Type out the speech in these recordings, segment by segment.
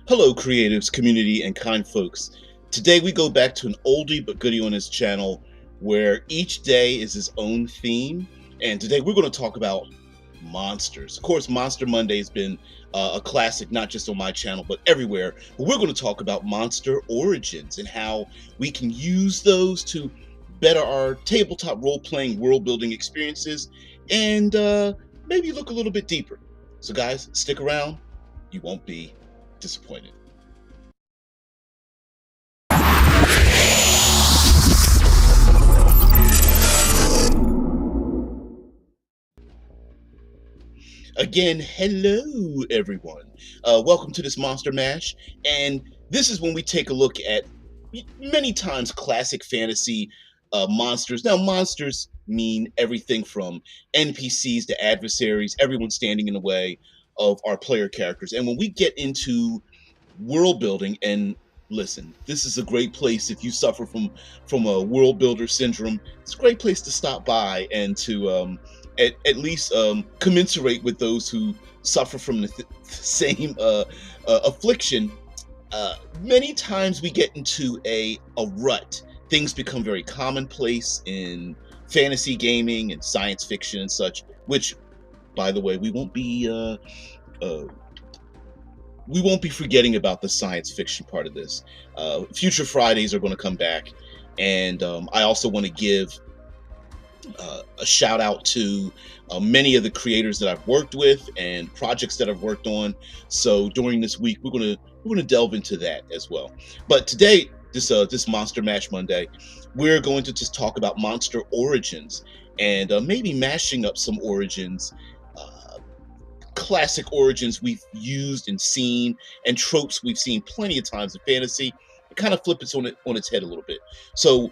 Hello, creatives, community, and kind folks. Today we go back to an oldie but goodie on this channel where each day is its own theme. And today we're going to talk about monsters. Of course, Monster Monday has been a classic, not just on my channel, but everywhere. But we're going to talk about monster origins and how we can use those to better our tabletop role-playing world-building experiences and maybe look a little bit deeper. So guys, stick around. You won't be disappointed. Again, hello everyone. Welcome to this Monster Mash, and this is when we take a look at many times classic fantasy monsters. Now, monsters mean everything from NPCs to adversaries, everyone standing in the way of our player characters. And when we get into world building, and listen, this is a great place if you suffer from a world builder syndrome. It's a great place to stop by and to at least commensurate with those who suffer from the same affliction. Many times we get into a rut. Things become very commonplace in fantasy gaming and science fiction and such, which, by the way, we won't be forgetting about the science fiction part of this. Future Fridays are going to come back, and I also want to give a shout out to many of the creators that I've worked with and projects that I've worked on. So during this week, we're gonna delve into that as well. But today, this Monster Mash Monday, we're going to just talk about monster origins and maybe mashing up some origins. Classic origins we've used and seen, and tropes we've seen plenty of times in fantasy. It kind of flips on its head a little bit. So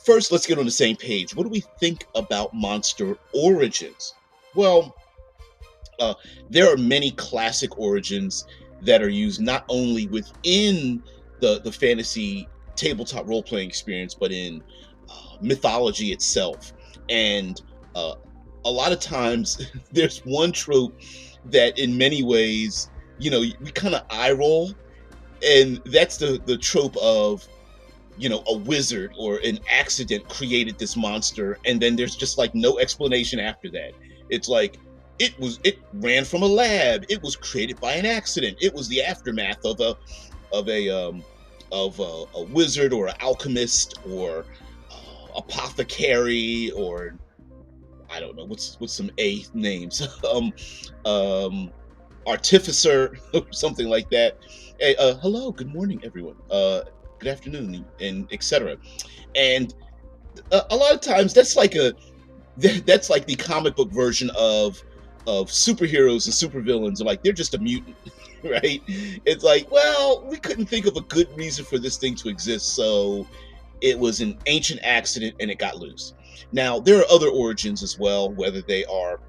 first, let's get on the same page. What do we think about monster origins? Well, there are many classic origins that are used not only within the fantasy tabletop role-playing experience, but in mythology itself. And a lot of times, there's one trope that in many ways, we kind of eye roll, and that's the trope of, a wizard or an accident created this monster, and then there's just like no explanation after that. It's like it ran from a lab, it was created by an accident, it was the aftermath of a wizard or an alchemist or apothecary, or I don't know what's some A names, artificer or something like that. Hey, hello, good morning, everyone. Good afternoon, and etc. And a lot of times that's like the comic book version of superheroes and supervillains. Like, they're just a mutant, right? It's like, well, we couldn't think of a good reason for this thing to exist, so it was an ancient accident and it got loose. Now, there are other origins as well, whether they are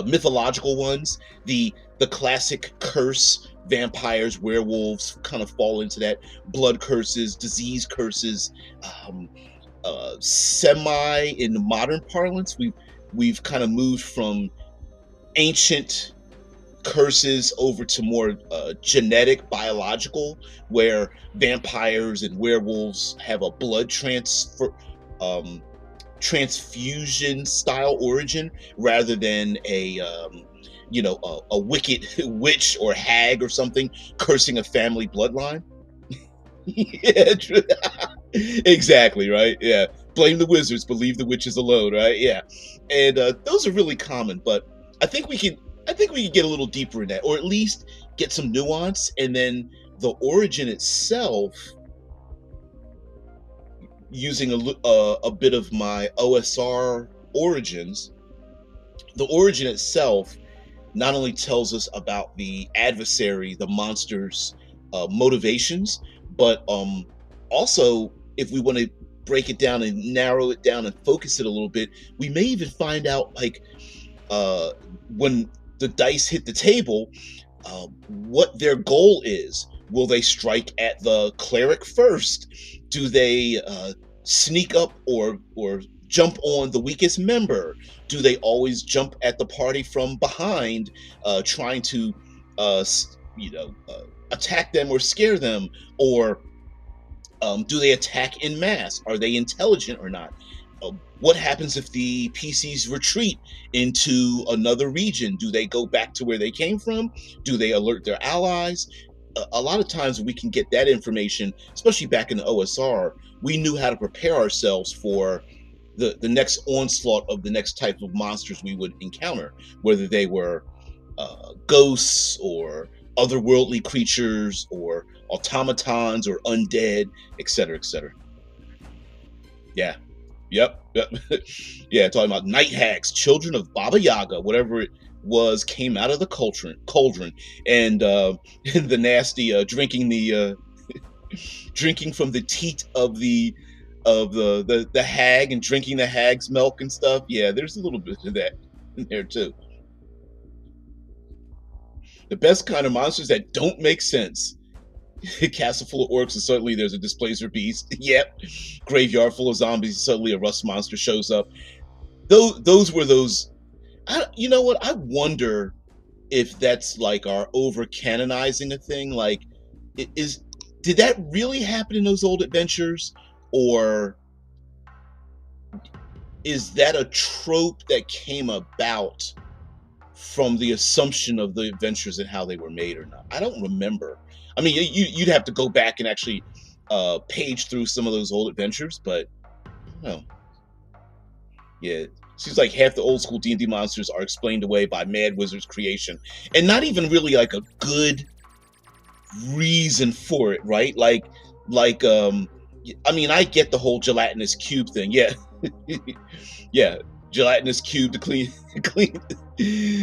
mythological ones. The classic curse, vampires, werewolves kind of fall into that. Blood curses, disease curses. Semi in modern parlance, we've kind of moved from ancient curses over to more genetic, biological, where vampires and werewolves have a blood transfusion style origin rather than a wicked witch or hag or something cursing a family bloodline. Yeah, exactly, right. Yeah, blame the wizards, believe the witches alone, right? Yeah. And those are really common, but I think we can get a little deeper in that, or at least get some nuance. And then the origin itself, using a bit of my OSR origins, the origin itself not only tells us about the adversary, the monster's motivations, but also, if we want to break it down and narrow it down and focus it a little bit, we may even find out, like, when the dice hit the table, what their goal is. Will they strike at the cleric first? Do they sneak up or jump on the weakest member? Do they always jump at the party from behind, trying to attack them or scare them, or do they attack in mass? Are they intelligent or not? What happens if the PCs retreat into another region? Do they go back to where they came from? Do they alert their allies? A lot of times we can get that information, especially back in the OSR. We knew how to prepare ourselves for the next onslaught of the next type of monsters we would encounter, whether they were ghosts or otherworldly creatures or automatons or undead, etc., etc. Yeah. Yep. Yeah, talking about night hags, children of Baba Yaga, whatever it was, came out of the cauldron, and and the nasty drinking from the teat of the hag and drinking the hag's milk and stuff. Yeah, there's a little bit of that in there too. The best kind of monsters that don't make sense. Castle full of orcs, and suddenly there's a displacer beast. Yep. Graveyard full of zombies, suddenly a rust monster shows up. Those were those. You know what? I wonder if that's like our over canonizing a thing. Like, did that really happen in those old adventures, or is that a trope that came about from the assumption of the adventures and how they were made or not? I don't remember. I mean, you'd have to go back and actually page through some of those old adventures, but no. Yeah, seems like half the old school D&D monsters are explained away by Mad Wizard's creation, and not even really like a good reason for it, right? Like I mean, I get the whole gelatinous cube thing. Yeah. Yeah, gelatinous cube to clean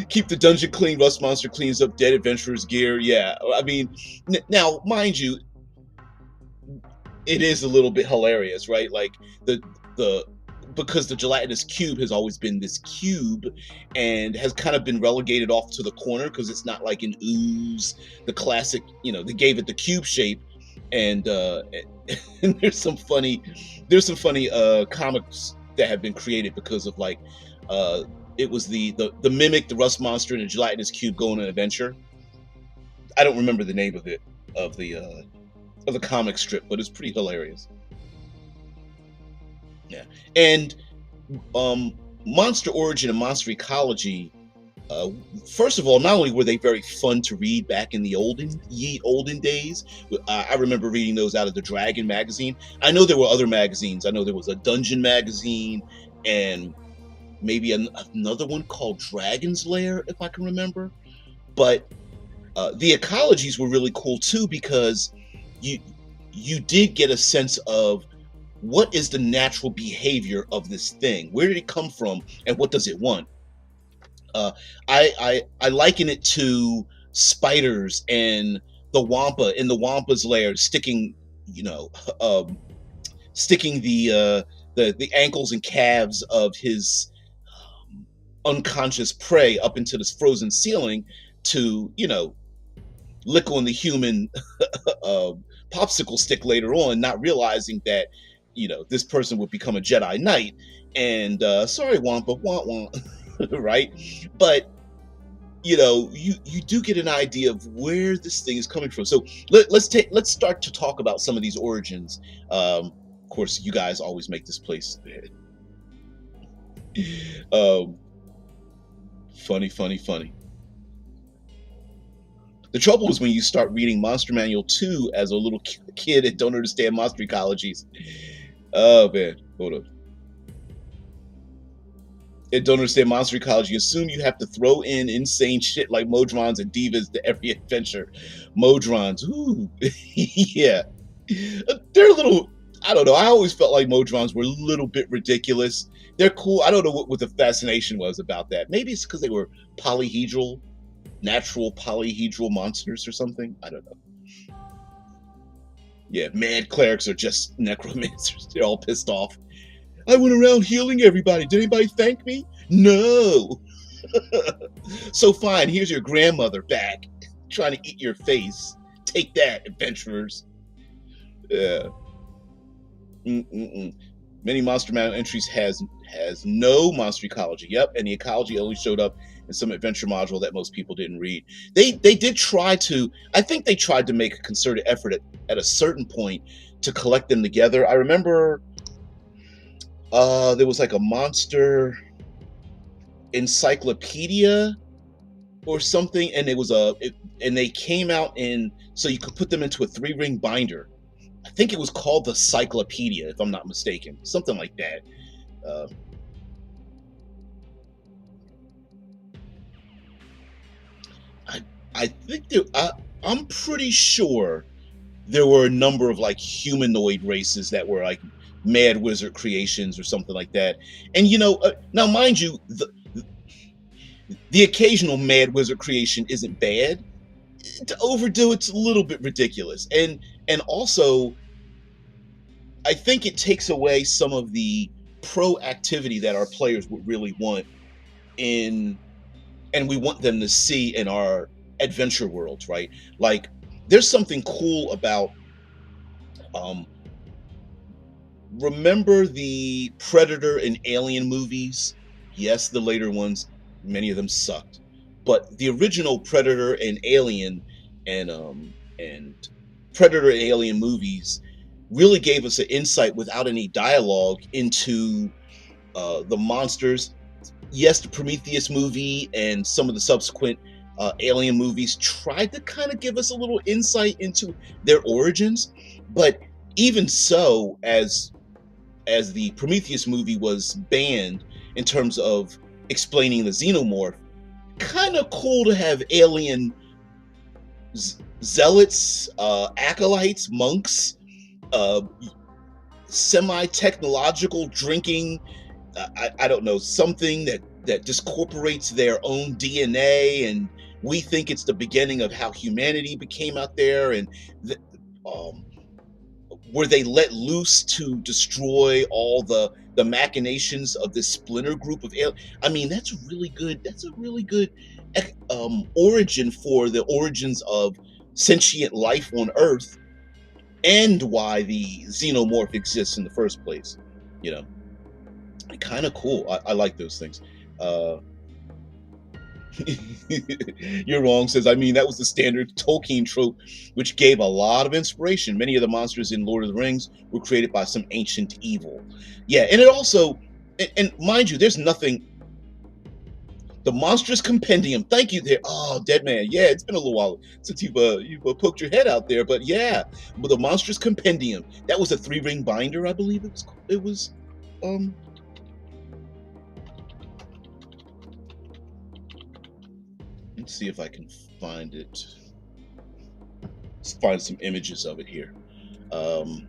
keep the dungeon clean. Rust monster cleans up dead adventurers gear. Yeah, I mean, now mind you, it is a little bit hilarious, right? Like the because the gelatinous cube has always been this cube and has kind of been relegated off to the corner because it's not like an ooze, the classic, they gave it the cube shape. And and there's some funny comics that have been created because of like it was the mimic, the rust monster, and the gelatinous cube go on an adventure. I don't remember the name of it, of the comic strip, but it's pretty hilarious. Yeah. And Monster Origin and Monster Ecology, first of all, not only were they very fun to read back in the olden days, I remember reading those out of the Dragon magazine. I know there were other magazines. I know there was a Dungeon magazine and maybe another one called Dragon's Lair, if I can remember. But the ecologies were really cool too, because you did get a sense of what is the natural behavior of this thing, where did it come from, and what does it want. I liken it to spiders and the wampa in the wampa's lair, sticking the ankles and calves of his unconscious prey up into this frozen ceiling to lick on the human popsicle stick later on, not realizing that this person would become a Jedi Knight. And sorry, Wampa, want right? But you do get an idea of where this thing is coming from. So let's start to talk about some of these origins. Of course, you guys always make this place funny. The trouble is when you start reading Monster Manual 2 as a little kid and don't understand monster ecologies. Oh man, hold on. And don't understand monster ecology. Assume you have to throw in insane shit like Modrons and Divas to every adventure. Modrons, ooh, yeah. They're a little, I don't know, I always felt like Modrons were a little bit ridiculous. They're cool. I don't know what the fascination was about that. Maybe it's because they were polyhedral, natural polyhedral monsters or something. I don't know. Yeah, mad clerics are just necromancers. They're all pissed off. I went around healing everybody. Did anybody thank me? No. So fine, here's your grandmother back, trying to eat your face. Take that, adventurers. Yeah. Many monster manual entries has no monster ecology. Yep, and the ecology only showed up in some adventure module that most people didn't read. They did try to. I think they tried to make a concerted effort at a certain point to collect them together. I remember there was like a monster encyclopedia or something, and and they came out in, so you could put them into a 3-ring binder. I think it was called the Cyclopedia, if I'm not mistaken, something like that. Uh, I think I'm pretty sure there were a number of like humanoid races that were like Mad Wizard creations or something like that. And now mind you, the occasional Mad Wizard creation isn't bad. To overdo it's a little bit ridiculous, and also I think it takes away some of the proactivity that our players would really want in, and we want them to see in our adventure worlds, right? Like, there's something cool about um remember the Predator and Alien movies? Yes, the later ones, many of them sucked, but the original Predator and Alien and Predator and Alien movies really gave us an insight without any dialogue into the monsters. Yes, the Prometheus movie and some of the subsequent Alien movies tried to kind of give us a little insight into their origins, but even so, as the Prometheus movie was banned in terms of explaining the xenomorph, kind of cool to have alien zealots, acolytes, monks, uh, semi-technological drinking. I don't know, something that discorporates their own DNA, and we think it's the beginning of how humanity became out there, and the, um, were they let loose to destroy all the machinations of this splinter group of I mean, that's really good. That's a really good origin for the origins of sentient life on Earth, and why the xenomorph exists in the first place. You know, kind of cool. I like those things. Uh, You're wrong, says, I mean, that was the standard Tolkien trope, which gave a lot of inspiration. Many of the monsters in Lord of the Rings were created by some ancient evil. Yeah, and it also, and mind you, there's nothing. The Monstrous Compendium. Thank you there. Oh, Dead Man. Yeah, it's been a little while since you've poked your head out there, but yeah, but the Monstrous Compendium. That was a 3-ring binder, I believe it was. It was. Um, let's see if I can find it. Let's find some images of it here. Um,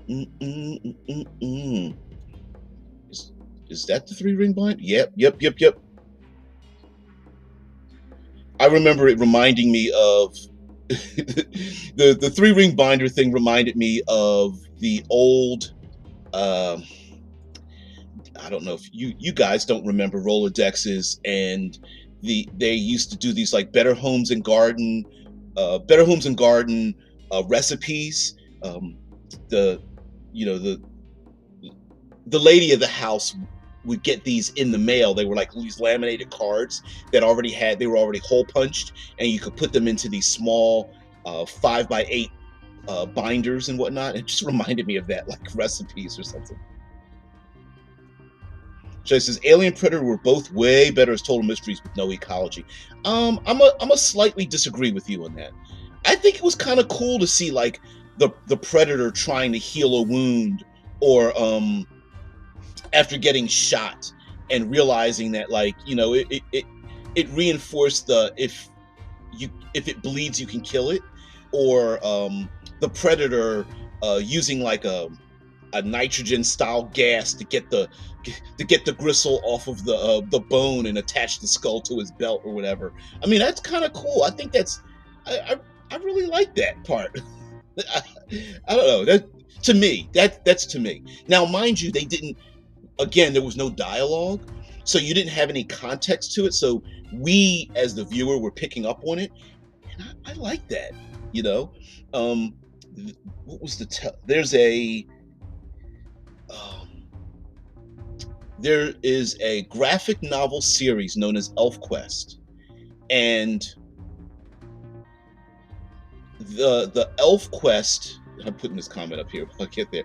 mm, mm, mm, mm, mm. Is that the 3-ring bind? Yep. I remember it reminding me of the 3-ring binder thing. Reminded me of the old. Um, I don't know if you guys don't remember Rolodexes, and they used to do these like Better Homes and Garden recipes. The you know the lady of the house would get these in the mail. They were like these laminated cards that they were already hole punched, and you could put them into these small 5x8 binders and whatnot. It just reminded me of that, like recipes or something. Jay says Alien Predator were both way better as total mysteries with no ecology. I'm a slightly disagree with you on that. I think it was kind of cool to see like the Predator trying to heal a wound, or after getting shot and realizing that, like, it reinforced the if it bleeds you can kill it, or the Predator using like a nitrogen style gas to get the gristle off of the bone and attach the skull to his belt or whatever. I mean, that's kind of cool. I think I really like that part. I don't know, that's to me. Now mind you, they didn't, again, there was no dialogue, so you didn't have any context to it, so we as the viewer were picking up on it, and I like that. you know um what was there's um, there is a graphic novel series known as ElfQuest, and the ElfQuest. I'm putting this comment up here. I'll get there.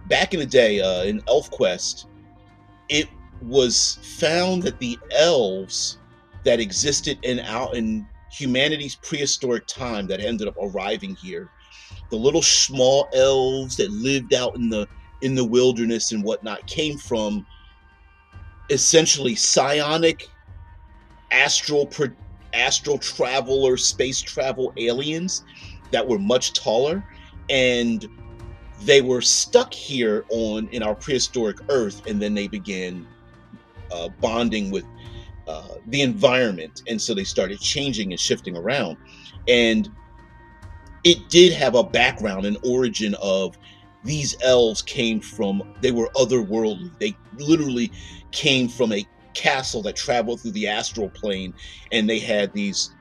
Back in the day, in ElfQuest, it was found that the elves that existed in humanity's prehistoric time that ended up arriving here, the little small elves that lived out in the wilderness and whatnot, came from essentially psionic astral astral travel or space travel aliens that were much taller, and they were stuck here on in our prehistoric Earth, and then they began bonding with the environment, and so they started changing and shifting around. And it did have a background and origin of these elves came from, they were otherworldly. They literally came from a castle that traveled through the astral plane, and they had these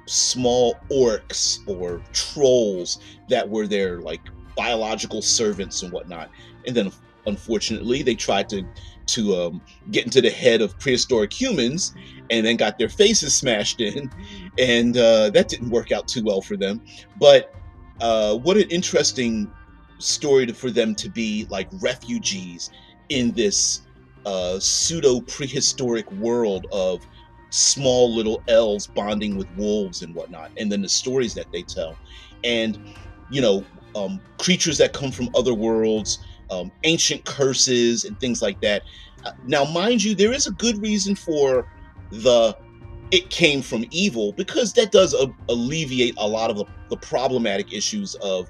small orcs or trolls that were their like biological servants and whatnot. And then unfortunately they tried to get into the head of prehistoric humans, and then got their faces smashed in, and that didn't work out too well for them. But what an interesting story for them to be like refugees in this pseudo prehistoric world of small little elves bonding with wolves and whatnot, and then the stories that they tell, and you know, creatures that come from other worlds, ancient curses and things like that. Now, mind you, there is a good reason for the it came from evil, because that does alleviate a lot of the problematic issues of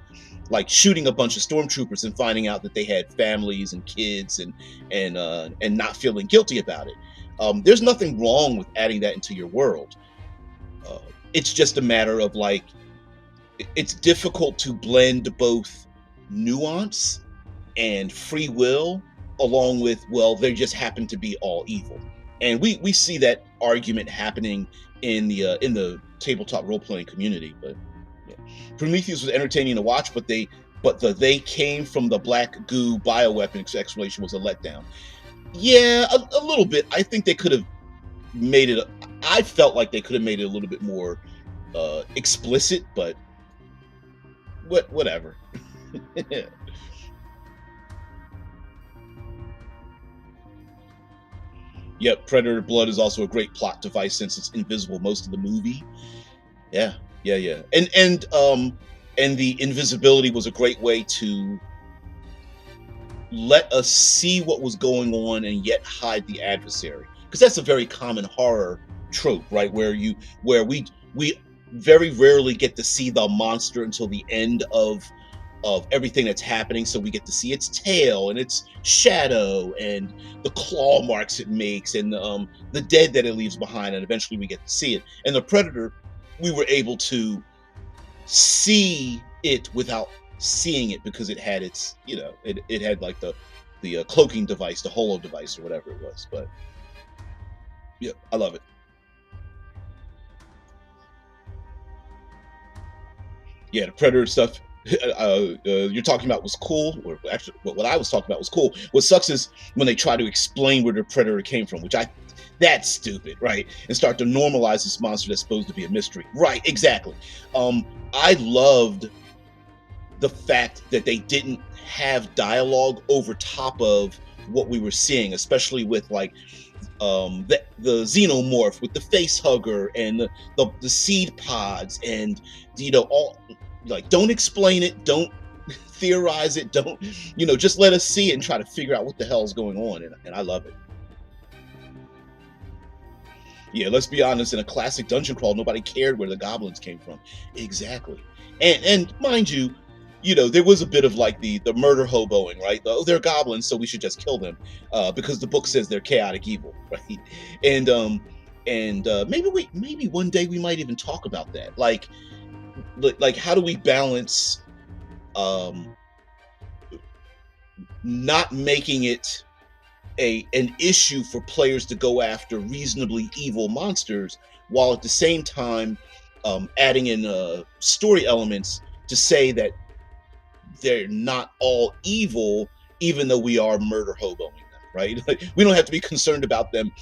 like shooting a bunch of stormtroopers and finding out that they had families and kids, and not feeling guilty about it. There's nothing wrong with adding that into your world. Uh, it's just a matter of like it's difficult to blend both nuance and free will along with, well, they just happen to be all evil. And we see that argument happening in the tabletop role playing community. But yeah. Prometheus was entertaining to watch, but they came from the black goo bioweapon explanation was a letdown. Yeah, a little bit. I think they could have made it. I felt like they could have made it a little bit more explicit, but whatever. Yep, Predator blood is also a great plot device since it's invisible most of the movie. Yeah, yeah. And the invisibility was a great way to let us see what was going on and yet hide the adversary. Because that's a very common horror trope, right? Where we very rarely get to see the monster until the end of everything that's happening, so we get to see its tail and its shadow and the claw marks it makes, and the dead that it leaves behind, and eventually we get to see it. And the Predator, we were able to see it without seeing it, because it had its, it had like the cloaking device, the holo device, or whatever it was. But yeah, I love it. Yeah, the Predator stuff you're talking about was cool, or actually what I was talking about was cool. What sucks is when they try to explain where the Predator came from, that's stupid, right? And start to normalize this monster that's supposed to be a mystery. Right, exactly. I loved the fact that they didn't have dialogue over top of what we were seeing, especially with like the xenomorph with the face hugger and the seed pods, and all like, don't explain it, don't theorize it, don't just let us see it and try to figure out what the hell's going on, and I love it. Yeah, let's be honest, in a classic dungeon crawl, nobody cared where the goblins came from. Exactly. And mind you, there was a bit of like the murder hoboing, right? Oh, they're goblins, so we should just kill them, because the book says they're chaotic evil, right? And maybe one day we might even talk about that, like how do we balance not making it an issue for players to go after reasonably evil monsters, while at the same time adding in story elements to say that they're not all evil, even though we are murder hoboing them, right? Like, we don't have to be concerned about them,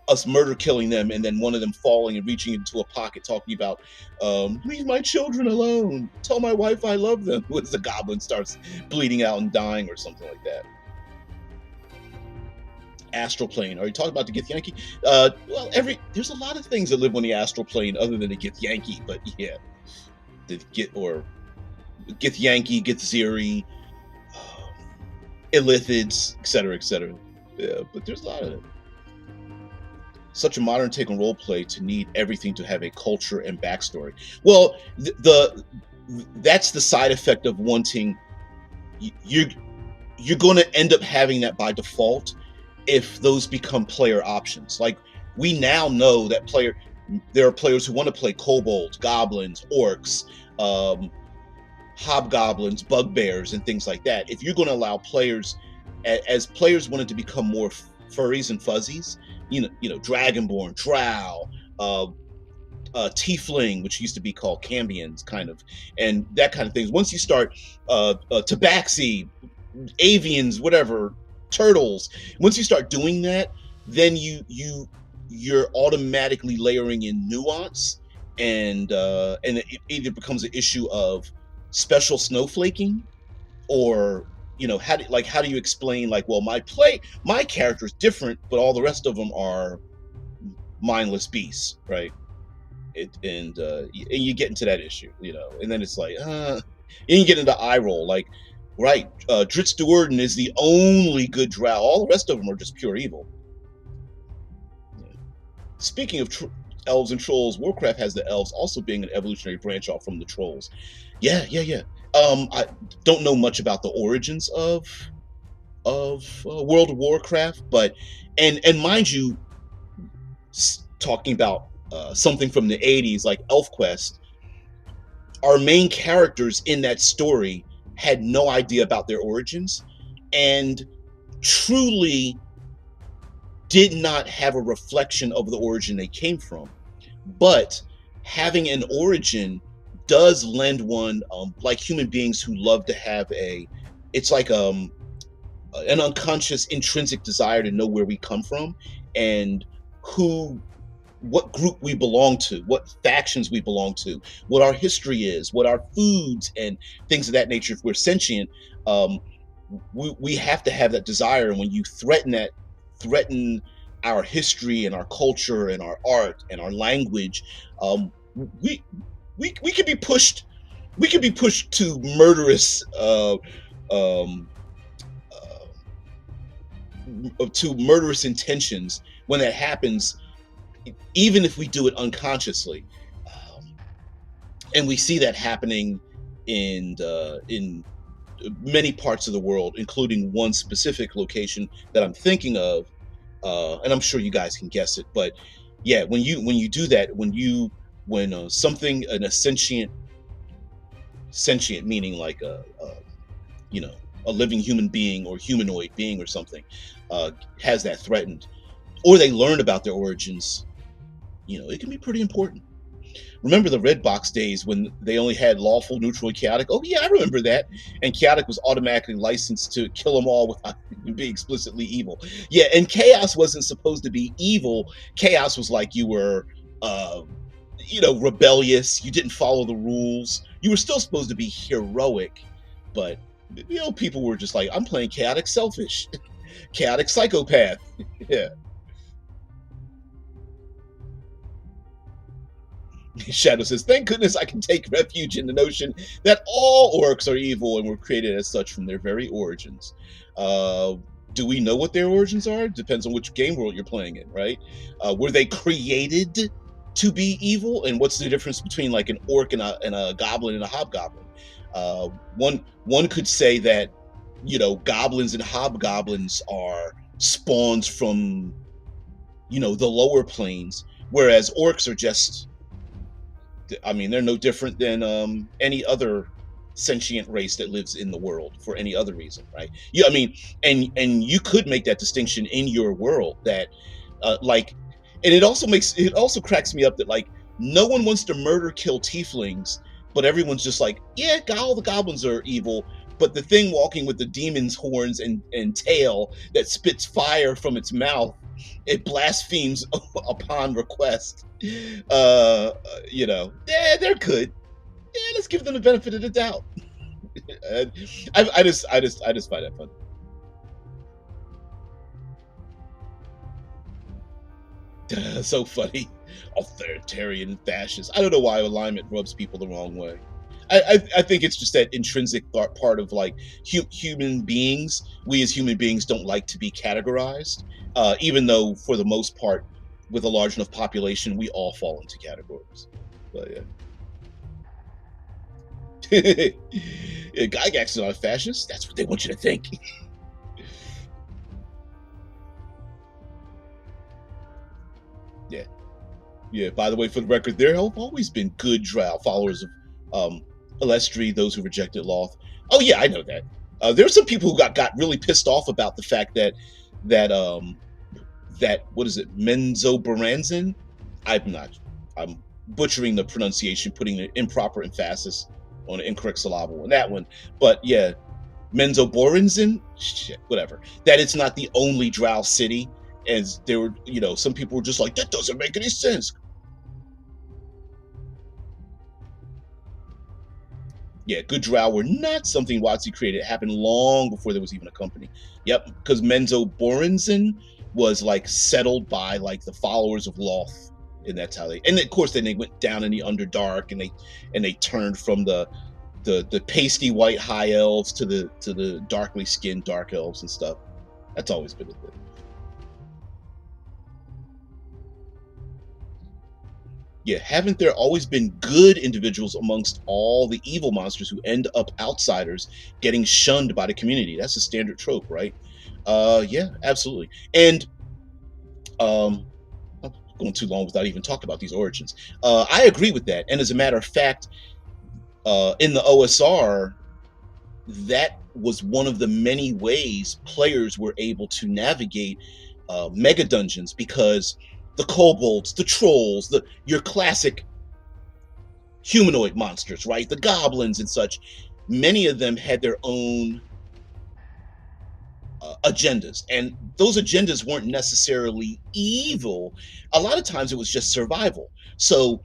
us murder killing them, and then one of them falling and reaching into a pocket talking about, leave my children alone, tell my wife I love them, as the goblin starts bleeding out and dying or something like that. Astral plane. Are you talking about the Githyanki? Well, there's a lot of things that live on the astral plane other than the Githyanki, but yeah, the Githyanki, Githziri, Illithids, etc., etc. Yeah, but there's a lot of it. Such a modern take on roleplay to need everything to have a culture and backstory. Well, that's the side effect of wanting. You're going to end up having that by default if those become player options. Like, we now know that there are players who want to play kobolds, goblins, orcs, hobgoblins, bugbears, and things like that. If you're going to allow players, as players wanted to become more furries and fuzzies, you know, dragonborn, drow, tiefling, which used to be called cambions, kind of, and that kind of things. Once you start tabaxi, avians, whatever, turtles, once you start doing that, then you're automatically layering in nuance, and it either becomes an issue of special snowflaking, or, you know, how do you explain, like, well, my character is different, but all the rest of them are mindless beasts, right? And you get into that issue, you know, and then it's like, and you get into eye roll, like, right, Dritz Duerden is the only good drow. All the rest of them are just pure evil. Yeah. Speaking of elves and trolls, Warcraft has the elves also being an evolutionary branch off from the trolls. Yeah. I don't know much about the origins of World of Warcraft, but and mind you, talking about something from the 80s like ElfQuest, our main characters in that story had no idea about their origins, and truly did not have a reflection of the origin they came from. But having an origin does lend one, like human beings who love to have it's like an unconscious intrinsic desire to know where we come from, and what group we belong to, what factions we belong to, what our history is, what our foods and things of that nature. If we're sentient, we have to have that desire. And when you threaten our history and our culture and our art and our language, we could be pushed. We could be pushed to murderous intentions when that happens, even if we do it unconsciously. And we see that happening in many parts of the world, including one specific location that I'm thinking of, and I'm sure you guys can guess it. But yeah, when you do that, when something, a sentient meaning like a living human being or humanoid being or something, has that threatened, or they learn about their origins, it can be pretty important. Remember the red box days when they only had lawful, neutral, and chaotic? Oh yeah, I remember that. And chaotic was automatically licensed to kill them all without being explicitly evil. Yeah, and chaos wasn't supposed to be evil. Chaos was like you were, rebellious. You didn't follow the rules. You were still supposed to be heroic, but people were just like, I'm playing chaotic selfish, chaotic psychopath. Yeah. Shadow says, thank goodness I can take refuge in the notion that all orcs are evil and were created as such from their very origins. Do we know what their origins are? Depends on which game world you're playing in, right? Were they created to be evil? And what's the difference between like an orc and a goblin and a hobgoblin? One could say that, goblins and hobgoblins are spawns from, the lower planes, whereas orcs are just, they're no different than any other sentient race that lives in the world for any other reason, right? Yeah, and you could make that distinction in your world that, and it also cracks me up that like no one wants to murder kill tieflings, but everyone's just like, yeah, all the goblins are evil, but the thing walking with the demon's horns and tail that spits fire from its mouth, it blasphemes upon request. Yeah, they're good. Yeah, let's give them the benefit of the doubt. And I just find that funny. So funny. Authoritarian fascist. I don't know why alignment rubs people the wrong way. I think it's just that intrinsic part of like human beings. We as human beings don't like to be categorized, even though for the most part, with a large enough population, we all fall into categories. But yeah, yeah, Gygax is not a fascist. That's what they want you to think. Yeah. Yeah, by the way, for the record, there have always been good Drow followers of Elestri, those who rejected Loth. Oh yeah, I know that. There are some people who got really pissed off about the fact that what is it, Menzo Baranzin? I'm butchering the pronunciation, putting an improper emphasis on an incorrect syllable on that one. But yeah, Menzo Boranzin, shit, whatever. That it's not the only Drow city, as there were, some people were just like, that doesn't make any sense. Yeah, good Drow were not something WotC created. It happened long before there was even a company. Yep, because Menzo Boranzin was like settled by like the followers of Loth, and that's how they. And of course, then they went down in the Underdark, and they turned from the pasty white high elves to the darkly skinned dark elves and stuff. That's always been a thing. Yeah, haven't there always been good individuals amongst all the evil monsters who end up outsiders getting shunned by the community? That's a standard trope, right? Yeah, absolutely. And I'm going too long without even talking about these origins. I agree with that. And as a matter of fact, in the OSR, that was one of the many ways players were able to navigate mega dungeons, because the kobolds, the trolls, your classic humanoid monsters, right? The goblins and such, many of them had their own agendas, and those agendas weren't necessarily evil. A lot of times it was just survival. So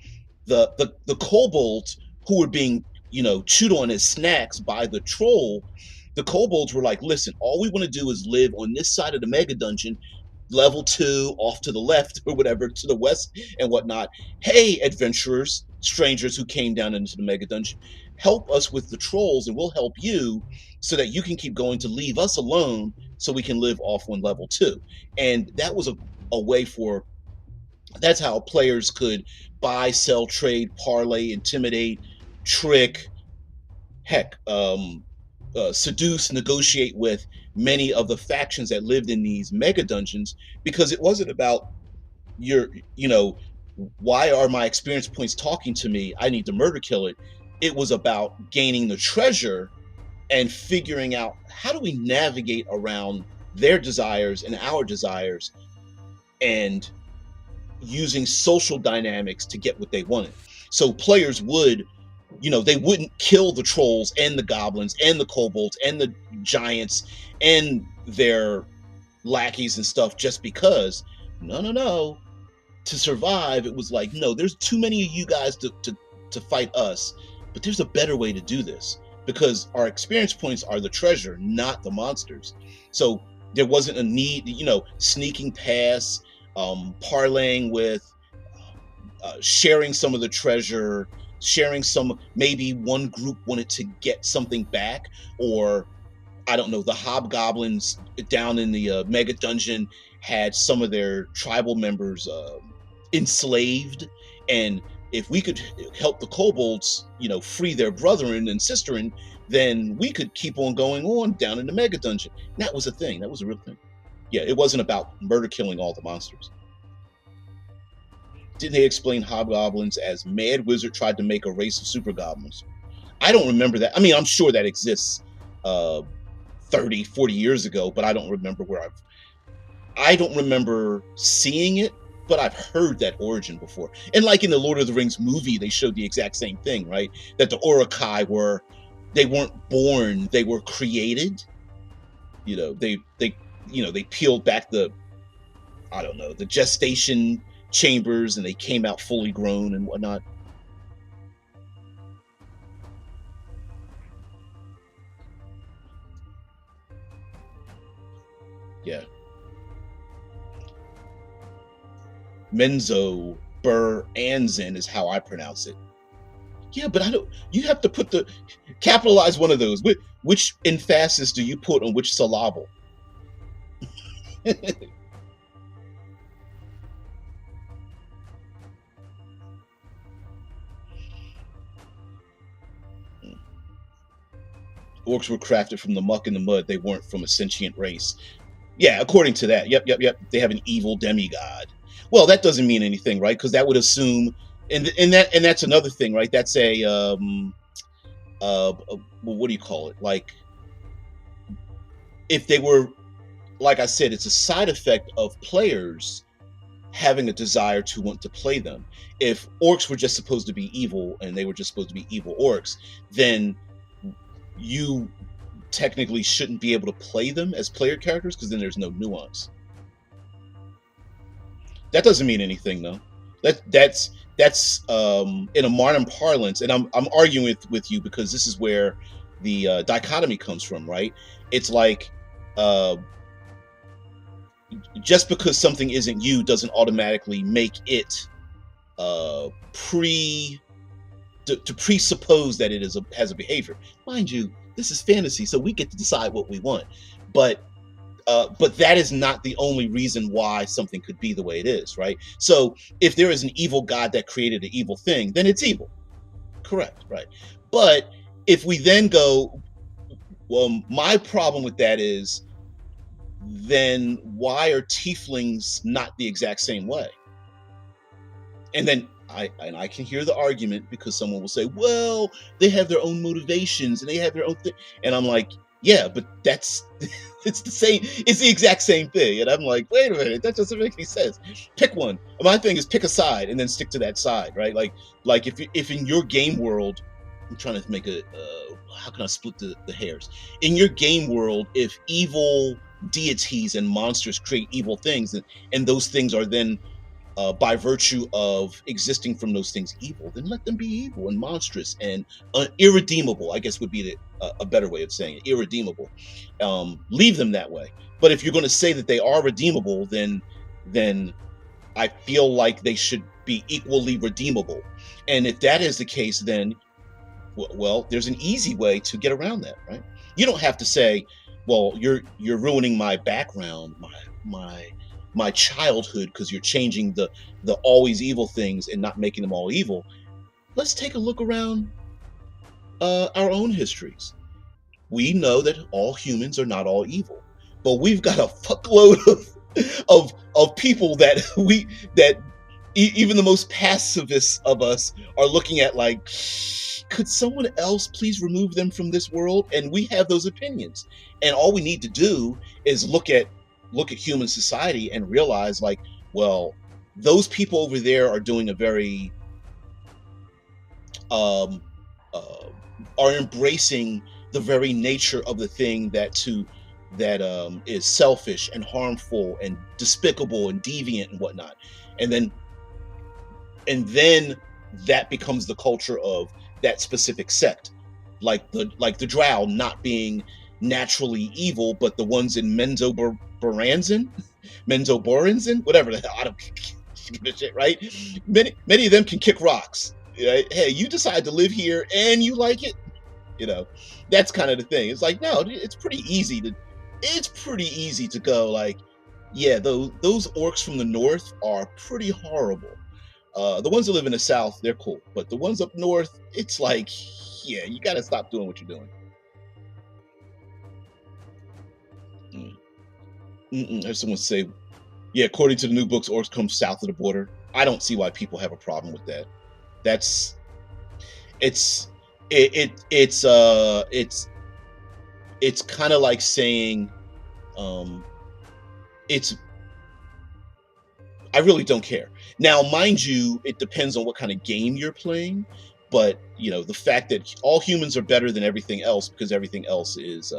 the kobolds who were being chewed on as snacks by the troll, the kobolds were like, listen, all we want to do is live on this side of the mega dungeon, level 2 off to the left or whatever, to the west and whatnot. Hey, adventurers, strangers who came down into the mega dungeon, help us with the trolls and we'll help you so that you can keep going, to leave us alone so we can live off on level 2. And that was a way for, that's how players could buy, sell, trade, parlay, intimidate, trick, heck, seduce, negotiate with many of the factions that lived in these mega dungeons, because it wasn't about why are my experience points talking to me? I need to murder kill it. It was about gaining the treasure and figuring out how do we navigate around their desires and our desires, and using social dynamics to get what they wanted. So players would, they wouldn't kill the trolls and the goblins and the kobolds and the giants and their lackeys and stuff just because. No. To survive, it was like, no, there's too many of you guys to fight us, but there's a better way to do this, because our experience points are the treasure, not the monsters. So there wasn't a need, sneaking past, parlaying with, sharing some of the treasure, sharing some, maybe one group wanted to get something back, or I don't know, the hobgoblins down in the mega dungeon had some of their tribal members enslaved, and if we could help the kobolds, free their brethren and sisterin, then we could keep on going on down in the mega dungeon. And that was a thing. That was a real thing. Yeah, it wasn't about murder killing all the monsters. Didn't they explain hobgoblins as Mad Wizard tried to make a race of super goblins? I don't remember that. I mean, I'm sure that exists 30, 40 years ago, but I don't remember I don't remember seeing it, but I've heard that origin before. And like in the Lord of the Rings movie, they showed the exact same thing, right? That the Uruk-hai were they weren't born, they were created. They peeled back the, I don't know, the gestation chambers, and they came out fully grown and whatnot. Yeah. Menzo Buranzin is how I pronounce it. Yeah, but I don't. You have to capitalize one of those. Which emphasis do you put on which syllable? Orcs were crafted from the muck and the mud. They weren't from a sentient race. Yeah, according to that. Yep. They have an evil demigod. Well, that doesn't mean anything, right? Because that would assume, and that's another thing, right? That's a what do you call it? Like, if they were, like I said, it's a side effect of players having a desire to want to play them. If orcs were just supposed to be evil and they were just supposed to be evil orcs, then you technically shouldn't be able to play them as player characters, because then there's no nuance. That doesn't mean anything, though. That's in a modern parlance, and I'm arguing with you because this is where the dichotomy comes from, right? It's like, just because something isn't you doesn't automatically make it to presuppose that it has a behavior. Mind you, this is fantasy, so we get to decide what we want. But that is not the only reason why something could be the way it is, right? So if there is an evil god that created an evil thing, then it's evil. Correct, right? But if we then go, well, my problem with that is, then why are tieflings not the exact same way? And then I can hear the argument, because someone will say, well, they have their own motivations and they have their own thing. And I'm like, yeah, but it's the exact same thing. And I'm like, wait a minute, that doesn't make any sense. Pick one. My thing is pick a side and then stick to that side, right? Like if in your game world, I'm trying to make how can I split the hairs? In your game world, if evil deities and monsters create evil things, and those things are then, by virtue of existing from those things, evil, then let them be evil and monstrous and irredeemable, I guess would be a better way of saying it. Irredeemable. Leave them that way. But if you're going to say that they are redeemable, then I feel like they should be equally redeemable. And if that is the case, then, well, there's an easy way to get around that, right? You don't have to say, well, you're ruining my background, my childhood, because you're changing the always evil things and not making them all evil. Let's take a look around our own histories. We know that all humans are not all evil, but we've got a fuckload of people that even the most pacifists of us are looking at like, could someone else please remove them from this world? And we have those opinions, and all we need to do is look at human society and realize, like, well, those people over there are doing a very are embracing the very nature of the thing that is selfish and harmful and despicable and deviant and whatnot. And then that becomes the culture of that specific sect, like the drow not being naturally evil, but the ones in Menzo Buranzin, whatever the hell, I don't give a shit, right? Many of them can kick rocks. Right? Hey, you decide to live here and you like it, that's kind of the thing. It's like, no, it's pretty easy to go like, yeah, those orcs from the north are pretty horrible. The ones that live in the south, they're cool, but the ones up north, it's like, yeah, you got to stop doing what you're doing. There's someone say, yeah, according to the new books, orcs come south of the border. I don't see why people have a problem with that. It's kind of like saying, I really don't care. Now, mind you, it depends on what kind of game you're playing, but the fact that all humans are better than everything else because everything else is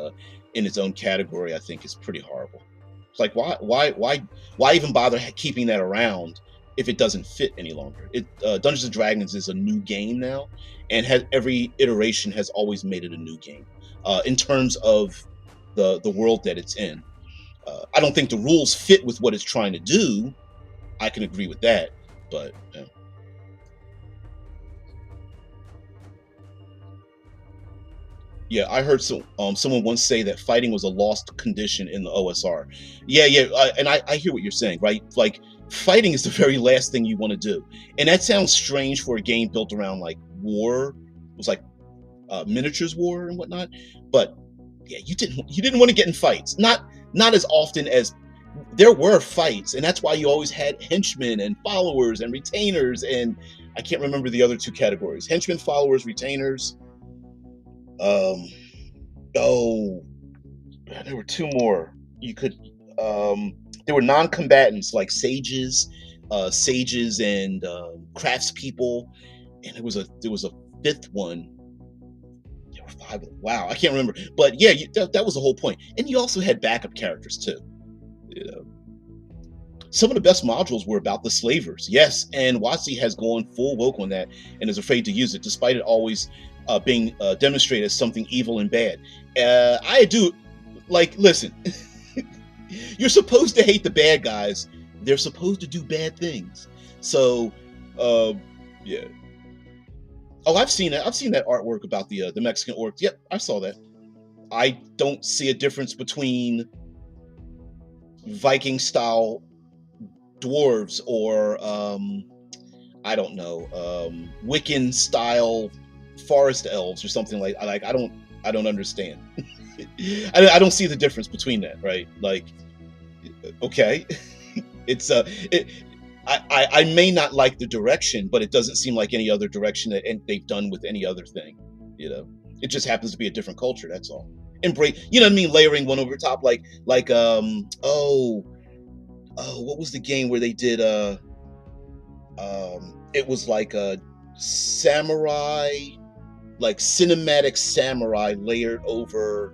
in its own category, I think is pretty horrible. It's like, why even bother keeping that around if it doesn't fit any longer? Dungeons and Dragons is a new game now, and every iteration has always made it a new game in terms of the world that it's in. I don't think the rules fit with what it's trying to do. I can agree with that, but yeah, I heard someone once say that fighting was a lost condition in the OSR. Yeah, yeah, and I hear what you're saying, right? Like, fighting is the very last thing you want to do, and that sounds strange for a game built around like war. It was like miniatures war and whatnot, but yeah, you didn't want to get in fights. Not as often as there were fights, and that's why you always had henchmen and followers and retainers, and I can't remember the other two categories: henchmen, followers, retainers. Um, oh, there were two more. You could there were non-combatants like sages and craftspeople, and there was a fifth one. There were five. Wow, I can't remember, but yeah, that was the whole point. And you also had backup characters too. You know, some of the best modules were about the slavers. Yes, and WotC has gone full woke on that and is afraid to use it, despite it always being demonstrated as something evil and bad. I do listen. You're supposed to hate the bad guys. They're supposed to do bad things. So, yeah. Oh, I've seen that. I've seen that artwork about the Mexican orcs. Yep, I saw that. I don't see a difference between Viking style dwarves or I don't know, Wiccan style forest elves or something like I don't understand. I don't see the difference between that, right? Like, okay, it's I may not like the direction, but it doesn't seem like any other direction that they've done with any other thing. It just happens to be a different culture. That's all. Embrace, you know what I mean? Layering one over top, like what was the game where they did it was like a samurai, like cinematic samurai layered over